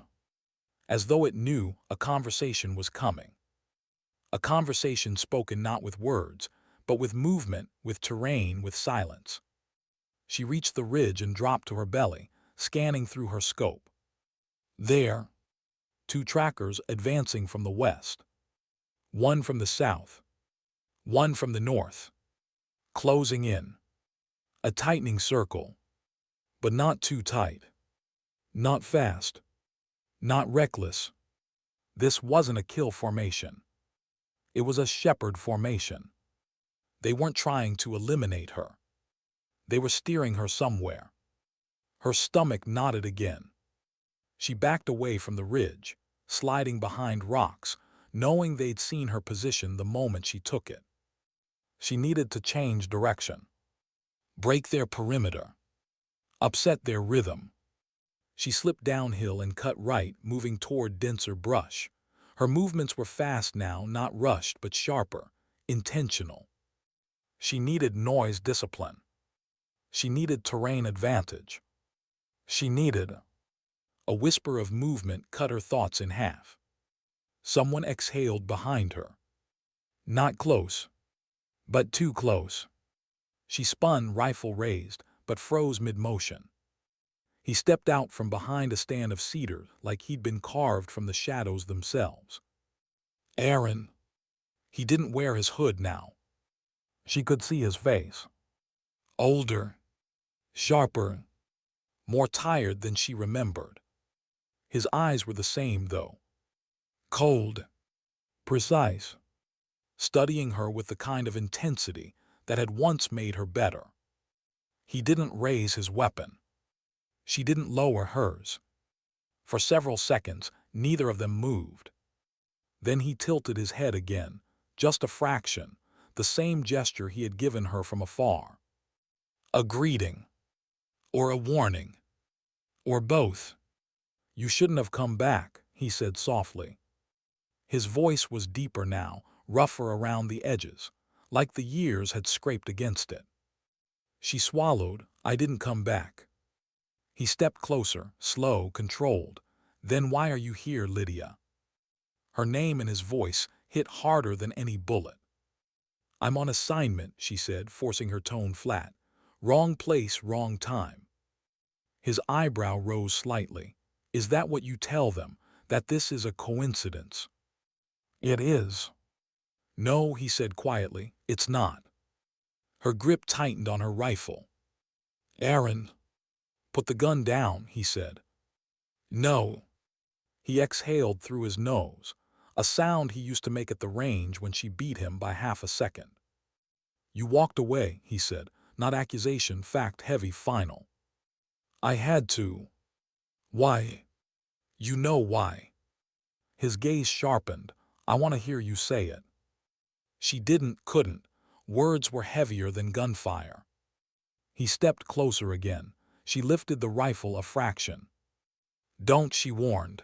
As though it knew a conversation was coming. A conversation spoken not with words, but with movement, with terrain, with silence. She reached the ridge and dropped to her belly, scanning through her scope. There, two trackers advancing from the west. One from the south. One from the north. Closing in. A tightening circle. But not too tight. Not fast. Not reckless. This wasn't a kill formation. It was a shepherd formation. They weren't trying to eliminate her. They were steering her somewhere. Her stomach knotted again. She backed away from the ridge, sliding behind rocks, knowing they'd seen her position the moment she took it. She needed to change direction. Break their perimeter. Upset their rhythm. She slipped downhill and cut right, moving toward denser brush. Her movements were fast now, not rushed, but sharper, intentional. She needed noise discipline. She needed terrain advantage. She needed... A whisper of movement cut her thoughts in half. Someone exhaled behind her. Not close, but too close. She spun, rifle raised, but froze mid-motion. He stepped out from behind a stand of cedar like he'd been carved from the shadows themselves. Aaron. He didn't wear his hood now. She could see his face. Older. Sharper. More tired than she remembered. His eyes were the same, though. Cold. Precise. Studying her with the kind of intensity that had once made her better. He didn't raise his weapon. She didn't lower hers. For several seconds, neither of them moved. Then he tilted his head again, just a fraction, the same gesture he had given her from afar. A greeting. Or a warning. Or both. You shouldn't have come back, he said softly. His voice was deeper now, rougher around the edges, like the years had scraped against it. She swallowed. I didn't come back. He stepped closer, slow, controlled. Then why are you here, Lydia? Her name and his voice hit harder than any bullet. I'm on assignment, she said, forcing her tone flat. Wrong place, wrong time. His eyebrow rose slightly. Is that what you tell them, that this is a coincidence? It is. No, he said quietly, it's not. Her grip tightened on her rifle. Aaron. Put the gun down, he said. No. He exhaled through his nose, a sound he used to make at the range when she beat him by half a second. You walked away, he said, not accusation, fact, heavy, final. I had to. Why? You know why. His gaze sharpened. I want to hear you say it. She couldn't. Words were heavier than gunfire. He stepped closer again. She lifted the rifle a fraction. Don't, she warned.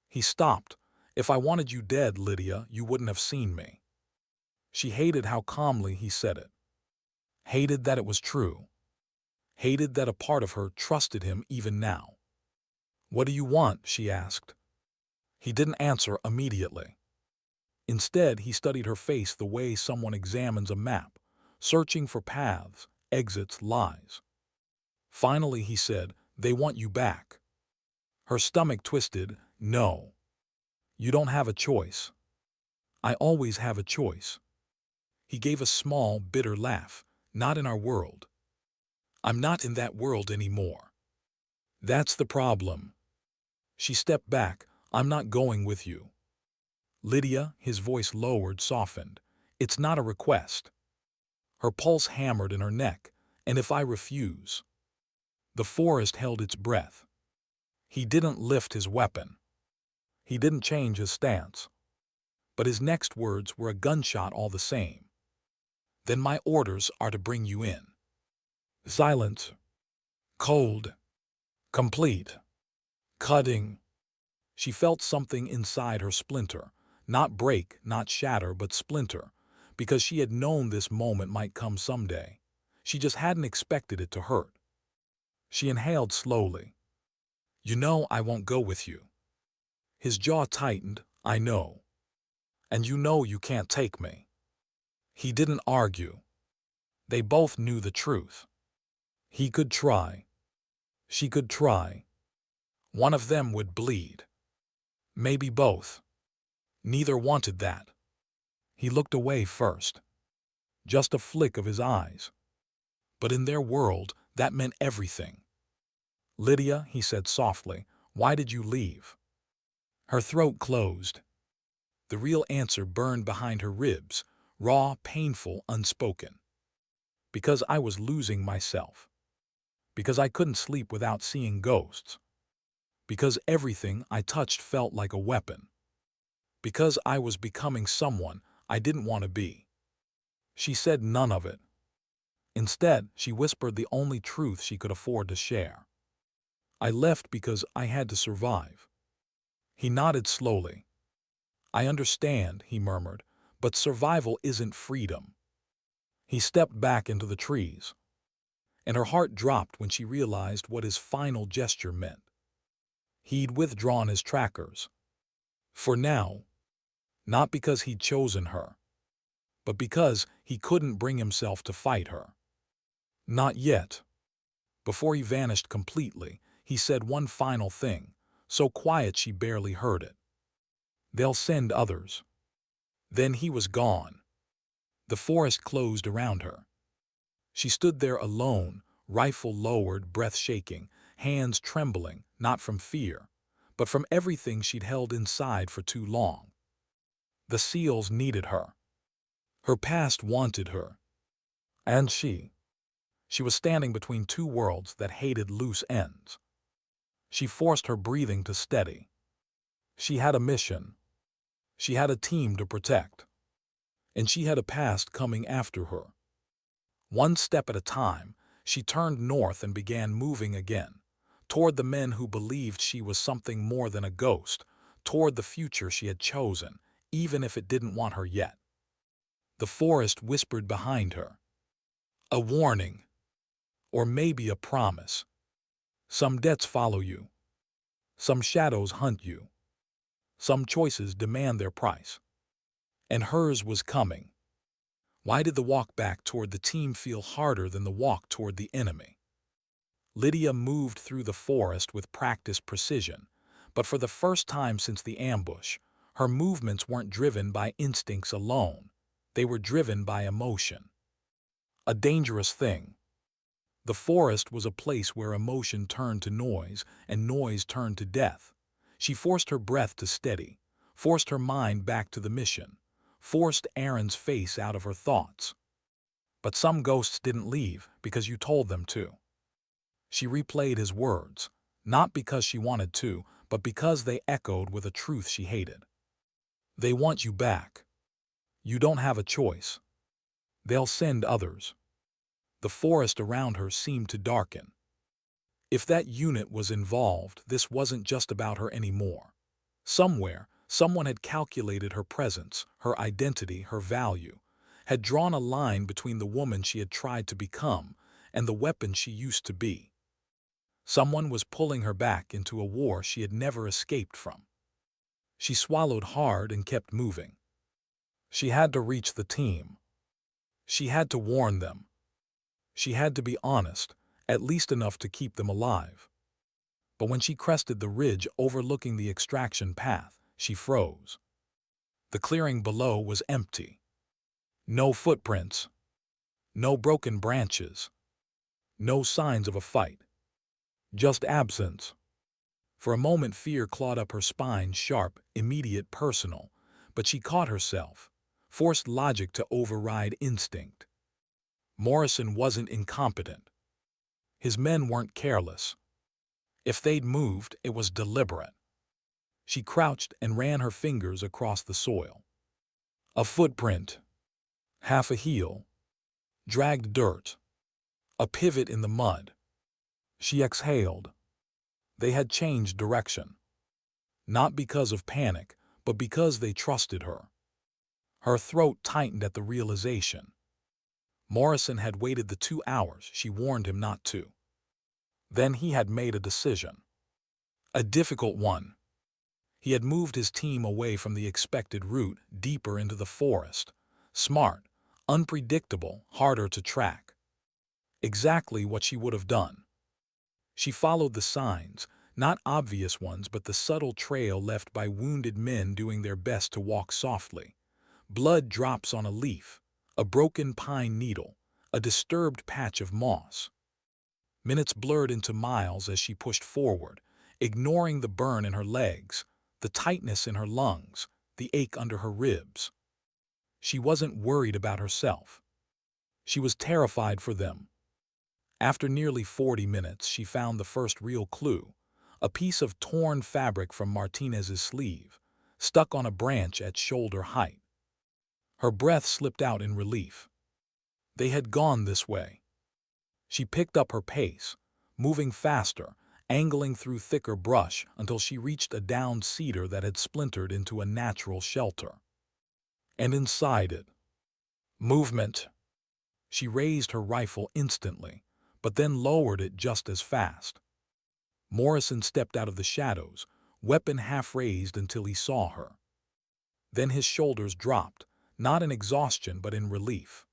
He stopped. If I wanted you dead, Lydia, you wouldn't have seen me. She hated how calmly he said it. Hated that it was true. Hated that a part of her trusted him even now. What do you want? She asked. He didn't answer immediately. Instead, he studied her face the way someone examines a map, searching for paths, exits, lies. Finally, he said, they want you back. Her stomach twisted. No. You don't have a choice. I always have a choice. He gave a small, bitter laugh. Not in our world. I'm not in that world anymore. That's the problem. She stepped back. I'm not going with you. Lydia, his voice lowered, softened. It's not a request. Her pulse hammered in her neck. And if I refuse? The forest held its breath. He didn't lift his weapon. He didn't change his stance. But his next words were a gunshot all the same. Then my orders are to bring you in. Silence. Cold. Complete. Cutting. She felt something inside her splinter. Not break, not shatter, but splinter. Because she had known this moment might come someday. She just hadn't expected it to hurt. She inhaled slowly. You know I won't go with you. His jaw tightened. I know. And you know you can't take me. He didn't argue. They both knew the truth. He could try. She could try. One of them would bleed. Maybe both. Neither wanted that. He looked away first. Just a flick of his eyes. But in their world, that meant everything. Lydia, he said softly, why did you leave? Her throat closed. The real answer burned behind her ribs, raw, painful, unspoken. Because I was losing myself. Because I couldn't sleep without seeing ghosts. Because everything I touched felt like a weapon. Because I was becoming someone I didn't want to be. She said none of it. Instead, she whispered the only truth she could afford to share. I left because I had to survive. He nodded slowly. I understand, he murmured, but survival isn't freedom. He stepped back into the trees. And her heart dropped when she realized what his final gesture meant. He'd withdrawn his trackers. For now. Not because he'd chosen her. But because he couldn't bring himself to fight her. Not yet. Before he vanished completely, he said one final thing, so quiet she barely heard it. They'll send others. Then he was gone. The forest closed around her. She stood there alone, rifle lowered, breath shaking, hands trembling, not from fear, but from everything she'd held inside for too long. The seals needed her. Her past wanted her. And she was standing between two worlds that hated loose ends. She forced her breathing to steady. She had a mission. She had a team to protect. And she had a past coming after her. One step at a time, she turned north and began moving again, toward the men who believed she was something more than a ghost, toward the future she had chosen, even if it didn't want her yet. The forest whispered behind her. A warning. Or maybe a promise. Some debts follow you. Some shadows hunt you. Some choices demand their price. And hers was coming. Why did the walk back toward the team feel harder than the walk toward the enemy? Lydia moved through the forest with practiced precision, but for the first time since the ambush, her movements weren't driven by instincts alone. They were driven by emotion. A dangerous thing. The forest was a place where emotion turned to noise and noise turned to death. She forced her breath to steady, forced her mind back to the mission, forced Aaron's face out of her thoughts. But some ghosts didn't leave because you told them to. She replayed his words, not because she wanted to, but because they echoed with a truth she hated. They want you back. You don't have a choice. They'll send others. The forest around her seemed to darken. If that unit was involved, this wasn't just about her anymore. Somewhere, someone had calculated her presence, her identity, her value, had drawn a line between the woman she had tried to become and the weapon she used to be. Someone was pulling her back into a war she had never escaped from. She swallowed hard and kept moving. She had to reach the team. She had to warn them. She had to be honest, at least enough to keep them alive. But when she crested the ridge overlooking the extraction path, she froze. The clearing below was empty. No footprints. No broken branches. No signs of a fight. Just absence. For a moment fear clawed up her spine, sharp, immediate, personal, but she caught herself, forced logic to override instinct. Morrison wasn't incompetent. His men weren't careless. If they'd moved, it was deliberate. She crouched and ran her fingers across the soil. A footprint. Half a heel. Dragged dirt. A pivot in the mud. She exhaled. They had changed direction. Not because of panic, but because they trusted her. Her throat tightened at the realization. Morrison had waited the 2 hours she warned him not to. Then he had made a decision. A difficult one. He had moved his team away from the expected route, deeper into the forest. Smart, unpredictable, harder to track. Exactly what she would have done. She followed the signs, not obvious ones but the subtle trail left by wounded men doing their best to walk softly. Blood drops on a leaf, a broken pine needle, a disturbed patch of moss. Minutes blurred into miles as she pushed forward, ignoring the burn in her legs, the tightness in her lungs, the ache under her ribs. She wasn't worried about herself. She was terrified for them. After nearly 40 minutes, she found the first real clue, a piece of torn fabric from Martinez's sleeve, stuck on a branch at shoulder height. Her breath slipped out in relief. They had gone this way. She picked up her pace, moving faster, angling through thicker brush until she reached a downed cedar that had splintered into a natural shelter. And inside it, movement. She raised her rifle instantly, but then lowered it just as fast. Morrison stepped out of the shadows, weapon half raised until he saw her. Then his shoulders dropped, not in exhaustion but in relief.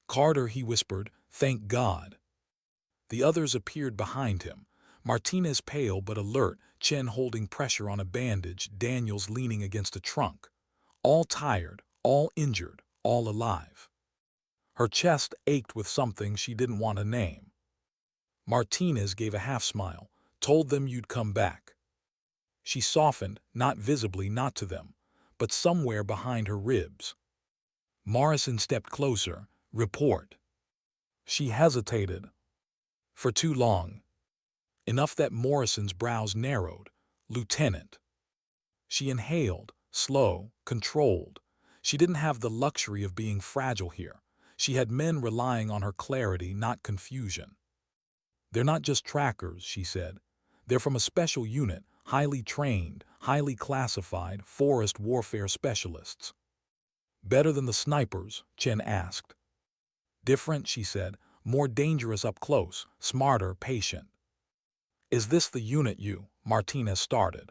"Carter," he whispered, "thank God." The others appeared behind him, Martinez pale but alert, Chen holding pressure on a bandage, Daniels leaning against a trunk. All tired, all injured, all alive. Her chest ached with something she didn't want to name. Martinez gave a half-smile, "Told them you'd come back." She softened, not visibly, not to them, but somewhere behind her ribs. Morrison stepped closer. "Report." She hesitated. For too long. Enough that Morrison's brows narrowed. "Lieutenant." She inhaled, slow, controlled. She didn't have the luxury of being fragile here. She had men relying on her clarity, not confusion. "They're not just trackers," she said. "They're from a special unit, highly trained, highly classified, forest warfare specialists." "Better than the snipers?" Chen asked. "Different," she said. more dangerous up close, smarter, patient. "Is this the unit you?" Martinez started.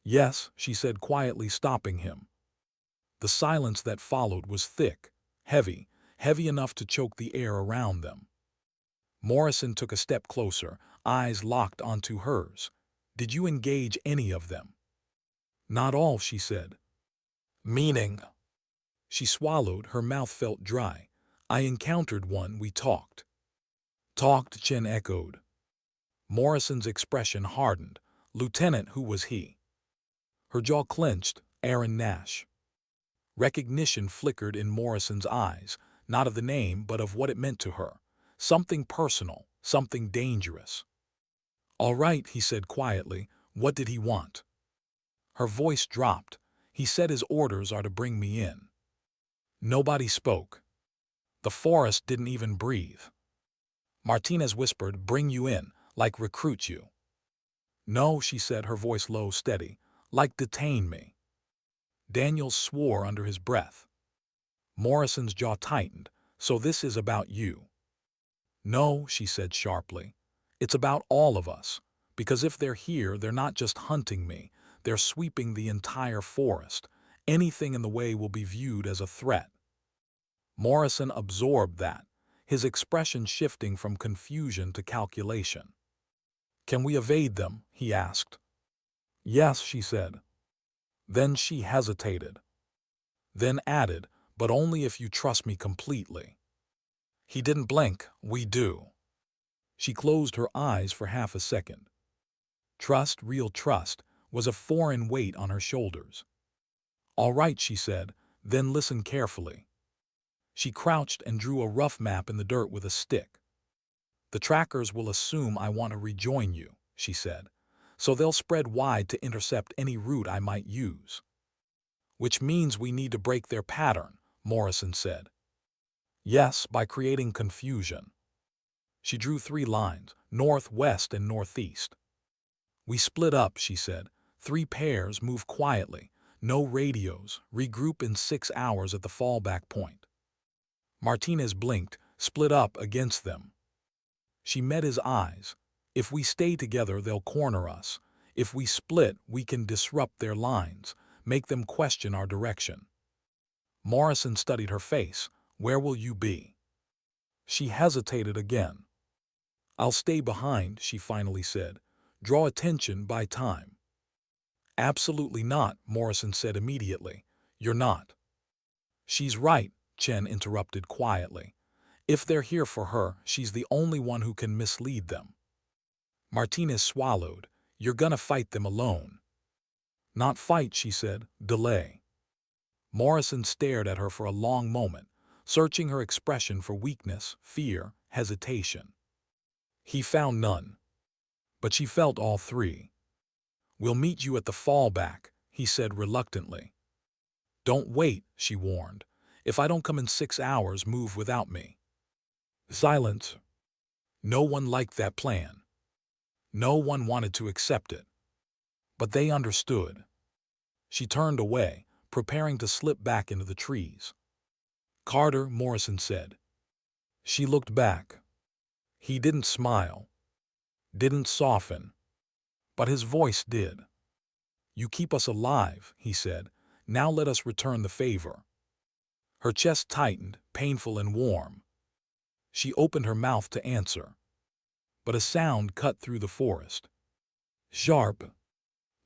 "Yes," she said quietly, stopping him. The silence that followed was thick, heavy, heavy enough to choke the air around them. Morrison took a step closer, eyes locked onto hers. "Did you engage any of them?" "Not all," she said. "Meaning?" She swallowed, her mouth felt dry. "I encountered one, we talked." "Talked?" Chen echoed. Morrison's expression hardened. "Lieutenant, who was he?" Her jaw clenched. "Aaron Nash." Recognition flickered in Morrison's eyes, not of the name but of what it meant to her. Something personal, something dangerous. "All right," he said quietly. "What did he want?" Her voice dropped. "He said his orders are to bring me in." Nobody spoke. The forest didn't even breathe. Martinez whispered, "Bring you in, like recruit you." "No," she said, her voice low, steady, "like detain me." Daniels swore under his breath. Morrison's jaw tightened. "So this is about you?" "No," she said sharply. "It's about all of us. Because if they're here, they're not just hunting me. They're sweeping the entire forest. Anything in the way will be viewed as a threat." Morrison absorbed that, his expression shifting from confusion to calculation. "Can we evade them?" he asked. "Yes," she said. Then she hesitated. Then added, "But only if you trust me completely." He didn't blink. "We do." She closed her eyes for half a second. Trust, real trust, was a foreign weight on her shoulders. "All right," she said, "then listen carefully." She crouched and drew a rough map in the dirt with a stick. "The trackers will assume I want to rejoin you," she said, "so they'll spread wide to intercept any route I might use." "Which means we need to break their pattern," Morrison said. "Yes, by creating confusion." She drew 3 lines, north, west, and northeast. "We split up," she said. 3 pairs, move quietly. No radios, regroup in 6 hours at the fallback point." Martinez blinked. "Split up against them." She met his eyes. "If we stay together, they'll corner us. If we split, we can disrupt their lines, make them question our direction." Morrison studied her face. "Where will you be?" She hesitated again. "I'll stay behind," she finally said. "Draw attention by time." "Absolutely not," Morrison said immediately. "You're not." "She's right," Chen interrupted quietly. "If they're here for her, she's the only one who can mislead them." Martinez swallowed. "You're gonna fight them alone." "Not fight," she said. "Delay." Morrison stared at her for a long moment, searching her expression for weakness, fear, hesitation. He found none. But she felt all 3. "We'll meet you at the fallback," he said reluctantly. "Don't wait," she warned. "If I don't come in 6 hours, move without me." Silence. No one liked that plan. No one wanted to accept it. But they understood. She turned away, preparing to slip back into the trees. "Carter," Morrison said. She looked back. He didn't smile. Didn't soften. But his voice did. "You keep us alive," he said. "Now let us return the favor." Her chest tightened, painful and warm. She opened her mouth to answer. But a sound cut through the forest. Sharp.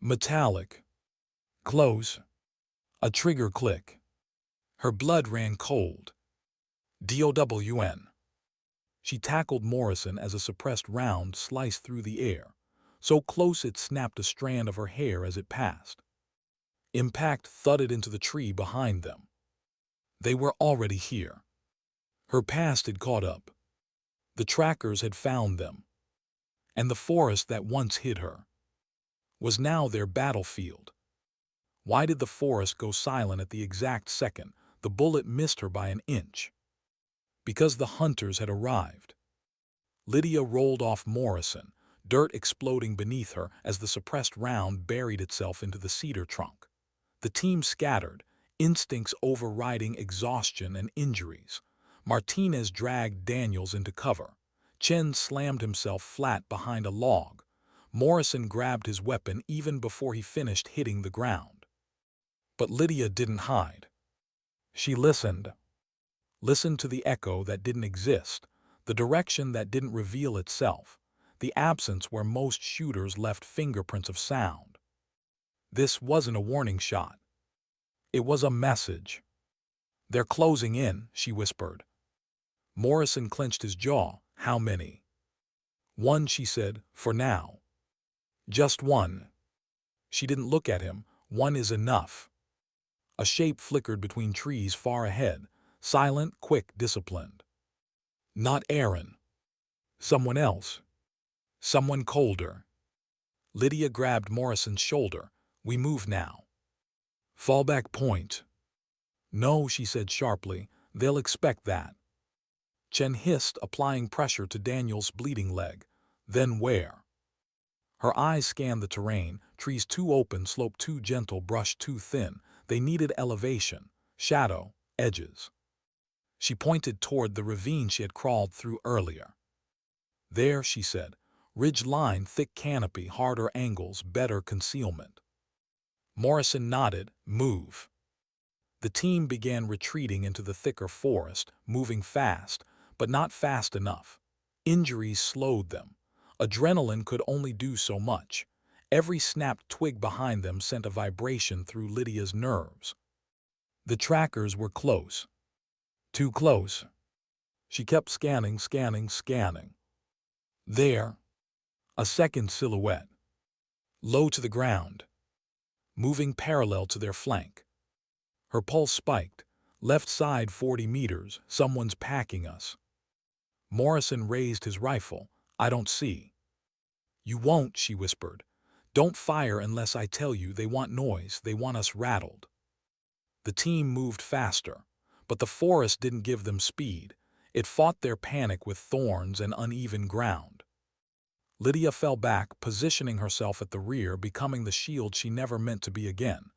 Metallic. Close. A trigger click. Her blood ran cold. DOWN. She tackled Morrison as a suppressed round sliced through the air, so close it snapped a strand of her hair as it passed. Impact thudded into the tree behind them. They were already here. Her past had caught up. The trackers had found them. And the forest that once hid her was now their battlefield. Why did the forest go silent at the exact second the bullet missed her by an inch? Because the hunters had arrived. Lydia rolled off Morrison, dirt exploding beneath her as the suppressed round buried itself into the cedar trunk. The team scattered, instincts overriding exhaustion and injuries. Martinez dragged Daniels into cover. Chen slammed himself flat behind a log. Morrison grabbed his weapon even before he finished hitting the ground. But Lydia didn't hide. She listened. Listened to the echo that didn't exist, the direction that didn't reveal itself, the absence where most shooters left fingerprints of sound. This wasn't a warning shot. It was a message. "They're closing in," she whispered. Morrison clenched his jaw. "How many?" "One," she said, "for now." "Just one." She didn't look at him. "One is enough." A shape flickered between trees far ahead, silent, quick, disciplined. Not Aaron. Someone else. Someone colder. Lydia grabbed Morrison's shoulder. "We move now." "Fallback point." "No," she said sharply. "They'll expect that." Chen hissed, applying pressure to Daniel's bleeding leg. "Then where?" Her eyes scanned the terrain, trees too open, slope too gentle, brush too thin. They needed elevation, shadow, edges. She pointed toward the ravine she had crawled through earlier. "There," she said. "Ridge line, thick canopy, harder angles, better concealment." Morrison nodded. "Move." The team began retreating into the thicker forest, moving fast, but not fast enough. Injuries slowed them. Adrenaline could only do so much. Every snapped twig behind them sent a vibration through Lydia's nerves. The trackers were close. Too close. She kept scanning, scanning, scanning. There. A second silhouette. Low to the ground. Moving parallel to their flank. Her pulse spiked. "Left side 40 meters. Someone's packing us." Morrison raised his rifle. "I don't see." "You won't," she whispered. "Don't fire unless I tell you. They want noise. They want us rattled." The team moved faster, but the forest didn't give them speed. It fought their panic with thorns and uneven ground. Lydia fell back, positioning herself at the rear, becoming the shield she never meant to be again.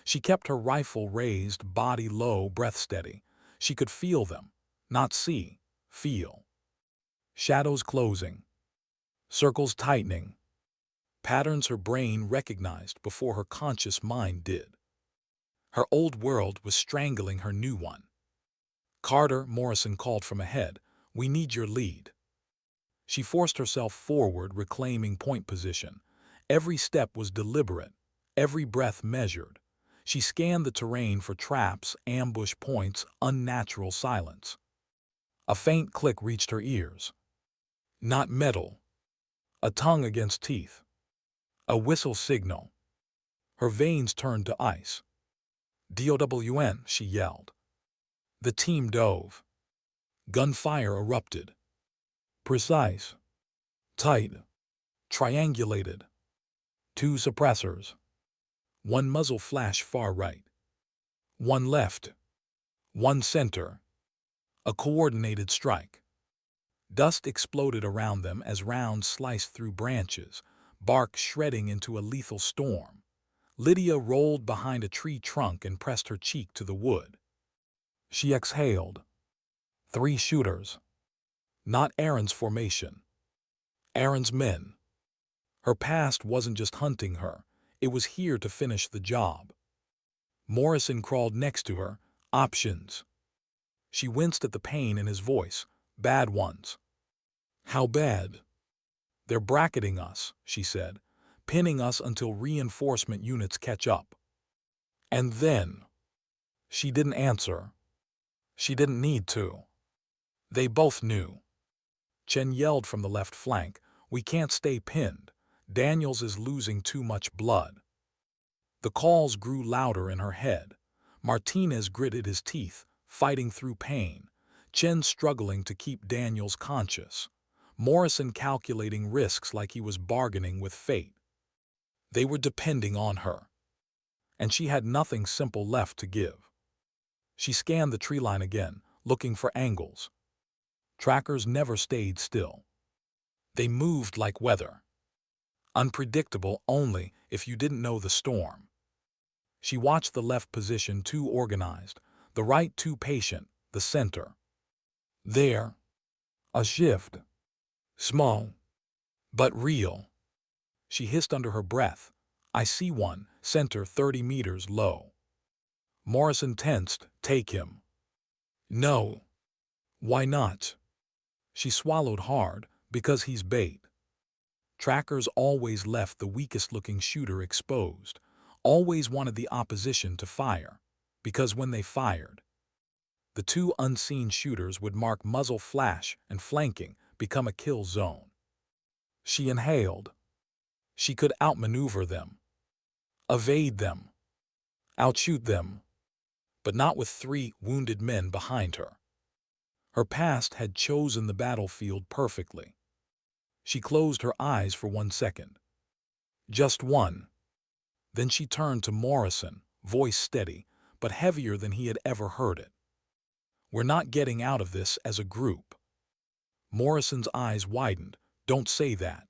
She kept her rifle raised, body low, breath steady. She could feel them. Not see. Feel. Shadows closing. Circles tightening. Patterns her brain recognized before her conscious mind did. Her old world was strangling her new one. "Carter," Morrison called from ahead, "we need your lead." She forced herself forward, reclaiming point position. Every step was deliberate, every breath measured. She scanned the terrain for traps, ambush points, unnatural silence. A faint click reached her ears. Not metal. A tongue against teeth. A whistle signal. Her veins turned to ice. "DOWN," she yelled. The team dove. Gunfire erupted. Precise. Tight. Triangulated. 2 suppressors. 1 muzzle flash far right. 1 left. 1 center. A coordinated strike. Dust exploded around them as rounds sliced through branches, bark shredding into a lethal storm. Lydia rolled behind a tree trunk and pressed her cheek to the wood. She exhaled. 3 shooters. Not Aaron's formation. Aaron's men. Her past wasn't just hunting her. It was here to finish the job. Morrison crawled next to her. "Options." She winced at the pain in his voice. "Bad ones." "How bad?" "They're bracketing us," she said, "pinning us until reinforcement units catch up." And then... She didn't answer. She didn't need to. They both knew. Chen yelled from the left flank, "We can't stay pinned. Daniels is losing too much blood." The calls grew louder in her head. Martinez gritted his teeth, fighting through pain. Chen struggling to keep Daniels conscious. Morrison calculating risks like he was bargaining with fate. They were depending on her. And she had nothing simple left to give. She scanned the tree line again, looking for angles. Trackers never stayed still. They moved like weather. Unpredictable only if you didn't know the storm. She watched the left position too organized, the right too patient, the center. There, a shift. Small, but real. She hissed under her breath. I see one, center 30 meters low. Morrison tensed. Take him. No. Why not? She swallowed hard. Because he's bait. Trackers always left the weakest-looking shooter exposed, always wanted the opposition to fire, because when they fired, the two unseen shooters would mark muzzle flash and flanking become a kill zone. She inhaled. She could outmaneuver them, evade them, outshoot them, but not with 3 wounded men behind her. Her past had chosen the battlefield perfectly. She closed her eyes for 1 second. Just one. Then she turned to Morrison, voice steady, but heavier than he had ever heard it. We're not getting out of this as a group. Morrison's eyes widened. Don't say that.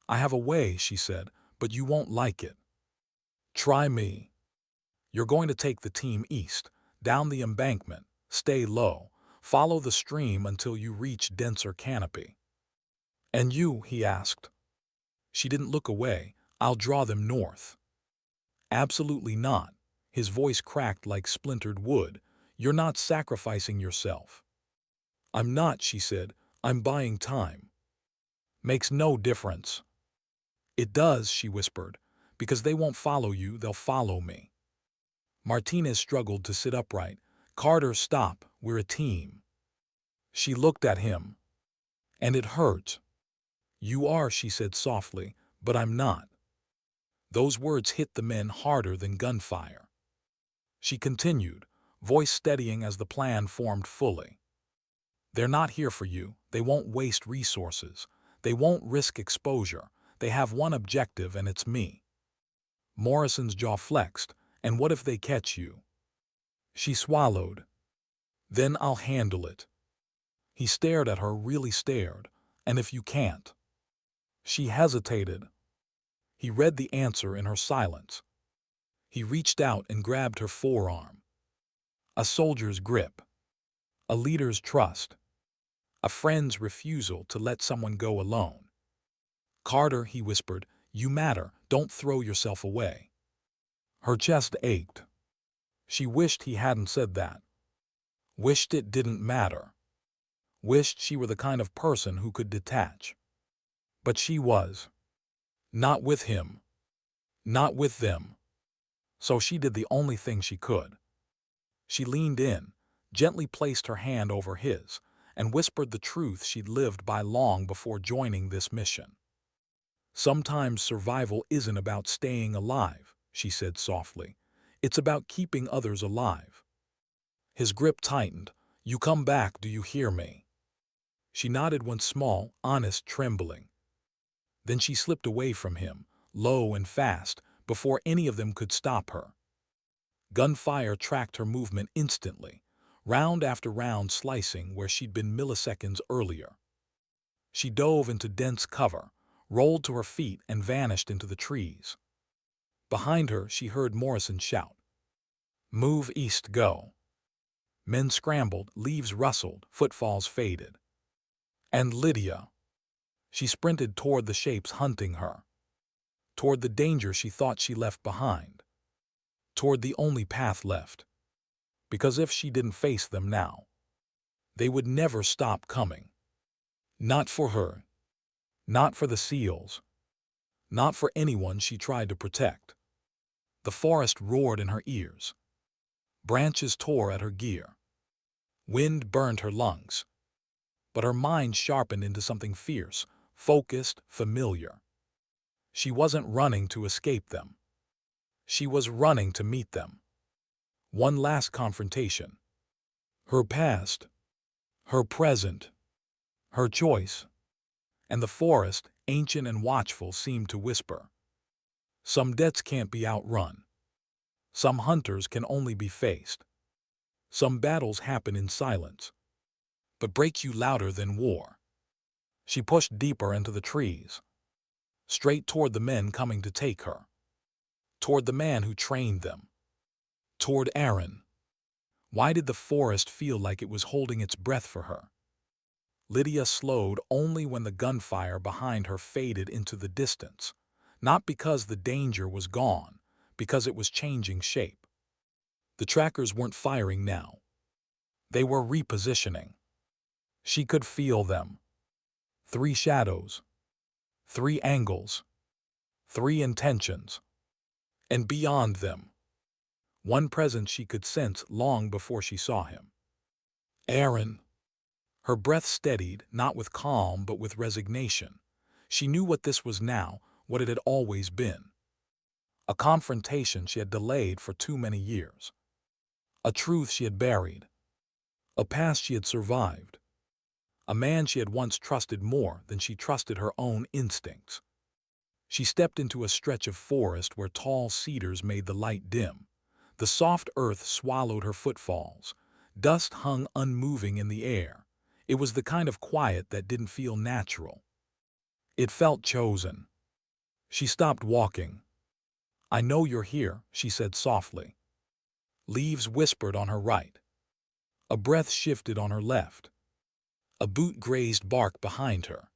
I have a way, she said, but you won't like it. Try me. You're going to take the team east, down the embankment, stay low, follow the stream until you reach denser canopy. And you, he asked. She didn't look away. I'll draw them north. Absolutely not. His voice cracked like splintered wood. You're not sacrificing yourself. I'm not, she said. I'm buying time. Makes no difference. It does, she whispered. Because they won't follow you, they'll follow me. Martinez struggled to sit upright. Carter, stop. We're a team. She looked at him. And it hurt. You are, she said softly, but I'm not. Those words hit the men harder than gunfire. She continued, voice steadying as the plan formed fully. They're not here for you. They won't waste resources. They won't risk exposure. They have one objective, and it's me. Morrison's jaw flexed. And what if they catch you? She swallowed. Then I'll handle it. He stared at her, really stared. And if you can't? She hesitated. He read the answer in her silence. He reached out and grabbed her forearm. A soldier's grip. A leader's trust. A friend's refusal to let someone go alone. Carter, he whispered, you matter. Don't throw yourself away. Her chest ached. She wished he hadn't said that. Wished it didn't matter. Wished she were the kind of person who could detach. But she was. Not with him. Not with them. So she did the only thing she could. She leaned in, gently placed her hand over his, and whispered the truth she'd lived by long before joining this mission. Sometimes survival isn't about staying alive, she said softly. It's about keeping others alive. His grip tightened. You come back, do you hear me? She nodded once, small, honest trembling. Then she slipped away from him, low and fast, before any of them could stop her. Gunfire tracked her movement instantly, round after round slicing where she'd been milliseconds earlier. She dove into dense cover, rolled to her feet and vanished into the trees. Behind her, she heard Morrison shout, "Move east, go." Men scrambled, leaves rustled, footfalls faded. And Lydia. She sprinted toward the shapes hunting her. Toward the danger she thought she left behind. Toward the only path left. Because if she didn't face them now, they would never stop coming. Not for her. Not for the SEALs. Not for anyone she tried to protect. The forest roared in her ears. Branches tore at her gear. Wind burned her lungs. But her mind sharpened into something fierce, focused, familiar. She wasn't running to escape them. She was running to meet them. One last confrontation. Her past. Her present. Her choice. And the forest, ancient and watchful, seemed to whisper. Some debts can't be outrun. Some hunters can only be faced. Some battles happen in silence, but break you louder than war. She pushed deeper into the trees, straight toward the men coming to take her, toward the man who trained them, toward Aaron. Why did the forest feel like it was holding its breath for her? Lydia slowed only when the gunfire behind her faded into the distance, not because the danger was gone, because it was changing shape. The trackers weren't firing now. They were repositioning. She could feel them. 3 shadows, 3 angles, 3 intentions. And beyond them, one presence she could sense long before she saw him. Aaron. Her breath steadied, not with calm but with resignation. She knew what this was now, what it had always been. A confrontation she had delayed for too many years. A truth she had buried. A past she had survived. A man she had once trusted more than she trusted her own instincts. She stepped into a stretch of forest where tall cedars made the light dim. The soft earth swallowed her footfalls. Dust hung unmoving in the air. It was the kind of quiet that didn't feel natural. It felt chosen. She stopped walking. "I know you're here," she said softly. Leaves whispered on her right. A breath shifted on her left. A boot grazed bark behind her.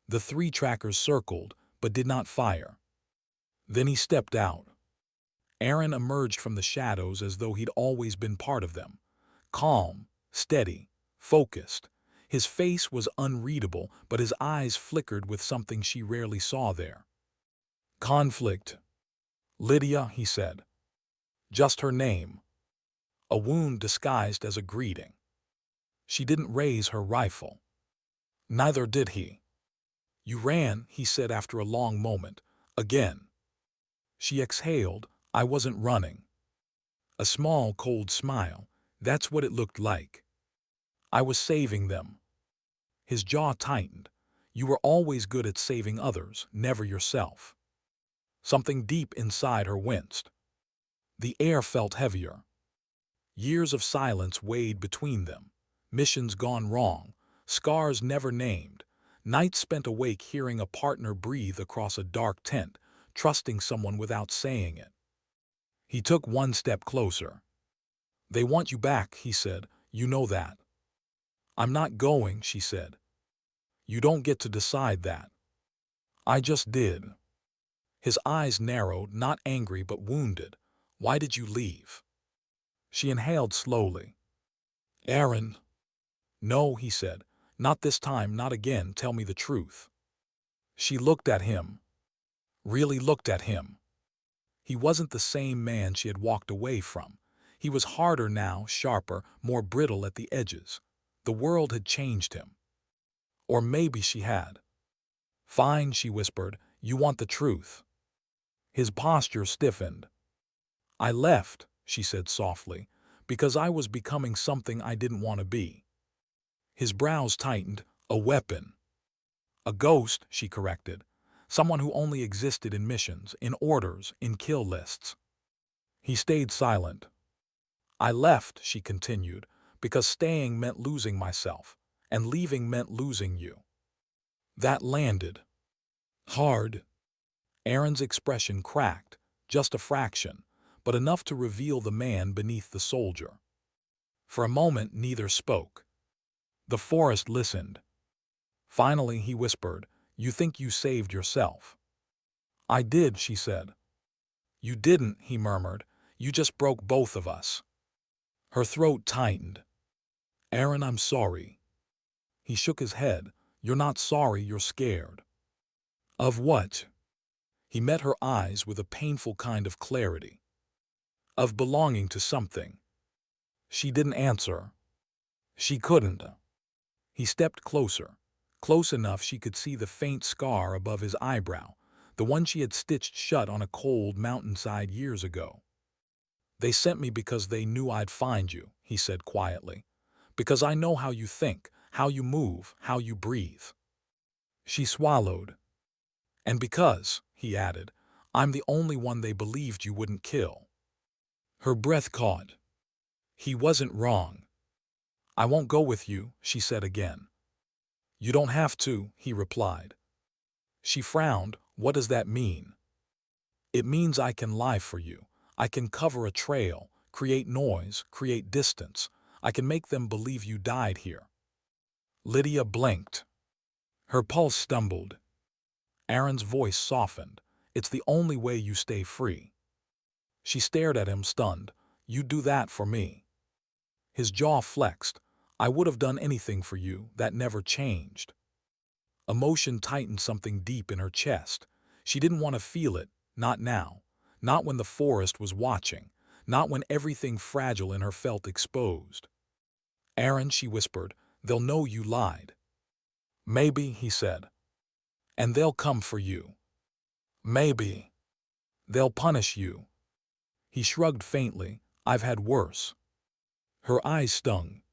The 3 trackers circled, but did not fire. Then he stepped out. Aaron emerged from the shadows as though he'd always been part of them. Calm, steady, focused. His face was unreadable, but his eyes flickered with something she rarely saw there. "Conflict. Lydia," he said. Just her name. A wound disguised as a greeting. She didn't raise her rifle. Neither did he. "You ran," he said after a long moment. "Again." She exhaled. "I wasn't running." A small, cold smile. "That's what it looked like." "I was saving them." His jaw tightened. "You were always good at saving others, never yourself." Something deep inside her winced. The air felt heavier. Years of silence weighed between them. Missions gone wrong. Scars never named. Nights spent awake hearing a partner breathe across a dark tent, trusting someone without saying it. He took one step closer. "They want you back," he said. "You know that." "I'm not going," she said. "You don't get to decide that." "I just did." His eyes narrowed, not angry but wounded. "Why did you leave?" She inhaled slowly. "Aaron." "No," he said. "Not this time, not again. Tell me the truth." She looked at him. Really looked at him. He wasn't the same man she had walked away from. He was harder now, sharper, more brittle at the edges. The world had changed him. Or maybe she had. "Fine," she whispered. "You want the truth." His posture stiffened. "I left," she said softly, "because I was becoming something I didn't want to be." His brows tightened. "A weapon." "A ghost," she corrected. "Someone who only existed in missions, in orders, in kill lists." He stayed silent. "I left," she continued, "because staying meant losing myself, and leaving meant losing you." That landed. Hard. Aaron's expression cracked, just a fraction, but enough to reveal the man beneath the soldier. For a moment neither spoke. The forest listened. Finally he whispered, "You think you saved yourself." "I did," she said. "You didn't," he murmured. "You just broke both of us." Her throat tightened. "Aaron, I'm sorry." He shook his head. "You're not sorry, you're scared." "Of what?" He met her eyes with a painful kind of clarity. "Of belonging to something." She didn't answer. She couldn't. He stepped closer, close enough she could see the faint scar above his eyebrow, the one she had stitched shut on a cold mountainside years ago. "They sent me because they knew I'd find you," he said quietly. "Because I know how you think, how you move, how you breathe." She swallowed. "And because," he added, "I'm the only one they believed you wouldn't kill." Her breath caught. He wasn't wrong. "I won't go with you," she said again. "You don't have to," he replied. She frowned. "What does that mean?" "It means I can lie for you. I can cover a trail, create noise, create distance. I can make them believe you died here." Lydia blinked. Her pulse stumbled. Aaron's voice softened. "It's the only way you stay free." She stared at him, stunned. "You'd do that for me?" His jaw flexed. "I would have done anything for you. That never changed." Emotion tightened something deep in her chest. She didn't want to feel it, not now. Not when the forest was watching. Not when everything fragile in her felt exposed. "Aaron," she whispered, "they'll know you lied." "Maybe," he said. "And they'll come for you." "Maybe. They'll punish you." He shrugged faintly. "I've had worse." Her eyes stung.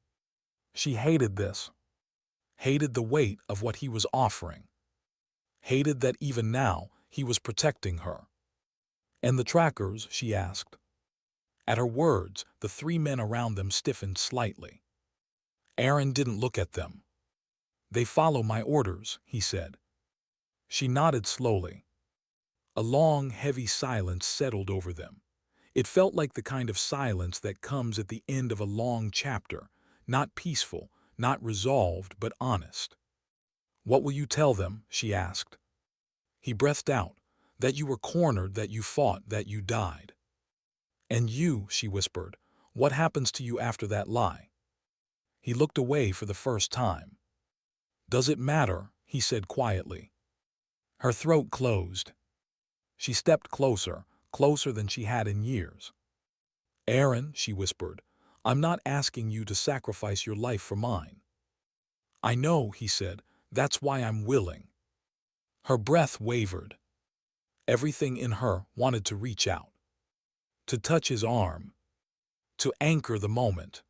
She hated this. Hated the weight of what he was offering. Hated that even now he was protecting her. "And the trackers?" she asked. At her words, the three men around them stiffened slightly. Aaron didn't look at them. "They follow my orders," he said. She nodded slowly. A long, heavy silence settled over them. It felt like the kind of silence that comes at the end of a long chapter, not peaceful, not resolved, but honest. "What will you tell them?" she asked. He breathed out. "That you were cornered, that you fought, that you died." "And you," she whispered, "what happens to you after that lie?" He looked away for the first time. "Does it matter?" he said quietly. Her throat closed. She stepped closer, closer than she had in years. "Aaron," she whispered, "I'm not asking you to sacrifice your life for mine." "I know," he said, "that's why I'm willing." Her breath wavered. Everything in her wanted to reach out. To touch his arm. To anchor the moment.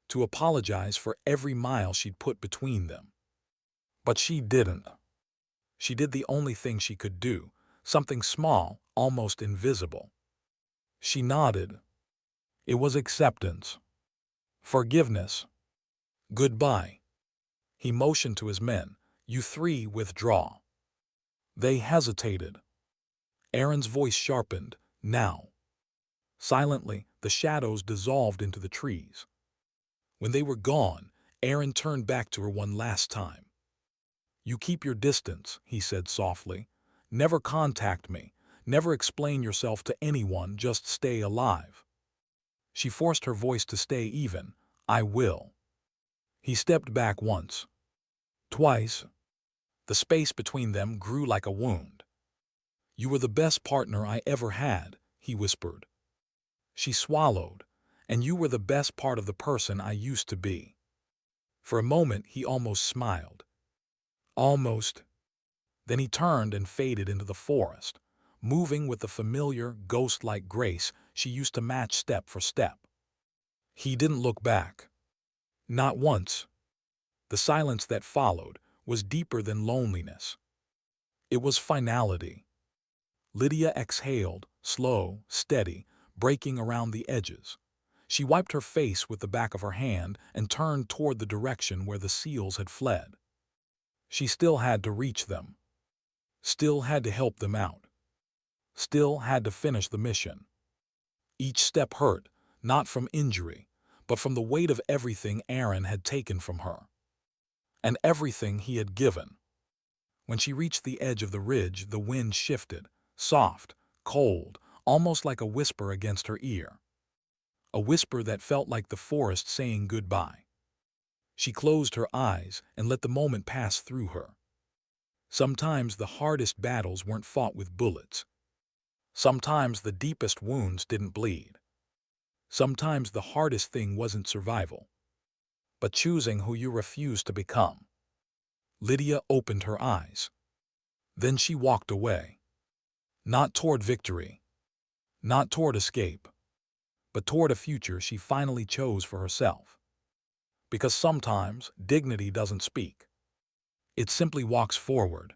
To apologize for every mile she'd put between them. But she didn't. She did the only thing she could do, something small, almost invisible. She nodded. It was acceptance. Forgiveness. "Goodbye." He motioned to his men. "You three withdraw." They hesitated. Aaron's voice sharpened. "Now." Silently, the shadows dissolved into the trees. When they were gone, Aaron turned back to her one last time. "You keep your distance," he said softly. "Never contact me. Never explain yourself to anyone, just stay alive." She forced her voice to stay even. "I will." He stepped back once. Twice. The space between them grew like a wound. "You were the best partner I ever had," he whispered. She swallowed. "And you were the best part of the person I used to be." For a moment he almost smiled. Almost. Then he turned and faded into the forest, moving with the familiar, ghost-like grace she used to match step for step. He didn't look back. Not once. The silence that followed was deeper than loneliness. It was finality. Lydia exhaled, slow, steady, breaking around the edges. She wiped her face with the back of her hand and turned toward the direction where the seals had fled. She still had to reach them. Still had to help them out. Still had to finish the mission. Each step hurt, not from injury, but from the weight of everything Aaron had taken from her. And everything he had given. When she reached the edge of the ridge, the wind shifted, soft, cold, almost like a whisper against her ear. A whisper that felt like the forest saying goodbye. She closed her eyes and let the moment pass through her. Sometimes the hardest battles weren't fought with bullets. Sometimes the deepest wounds didn't bleed. Sometimes the hardest thing wasn't survival, but choosing who you refuse to become. Lydia opened her eyes. Then she walked away. Not toward victory. Not toward escape. But toward a future she finally chose for herself. Because sometimes dignity doesn't speak. It simply walks forward.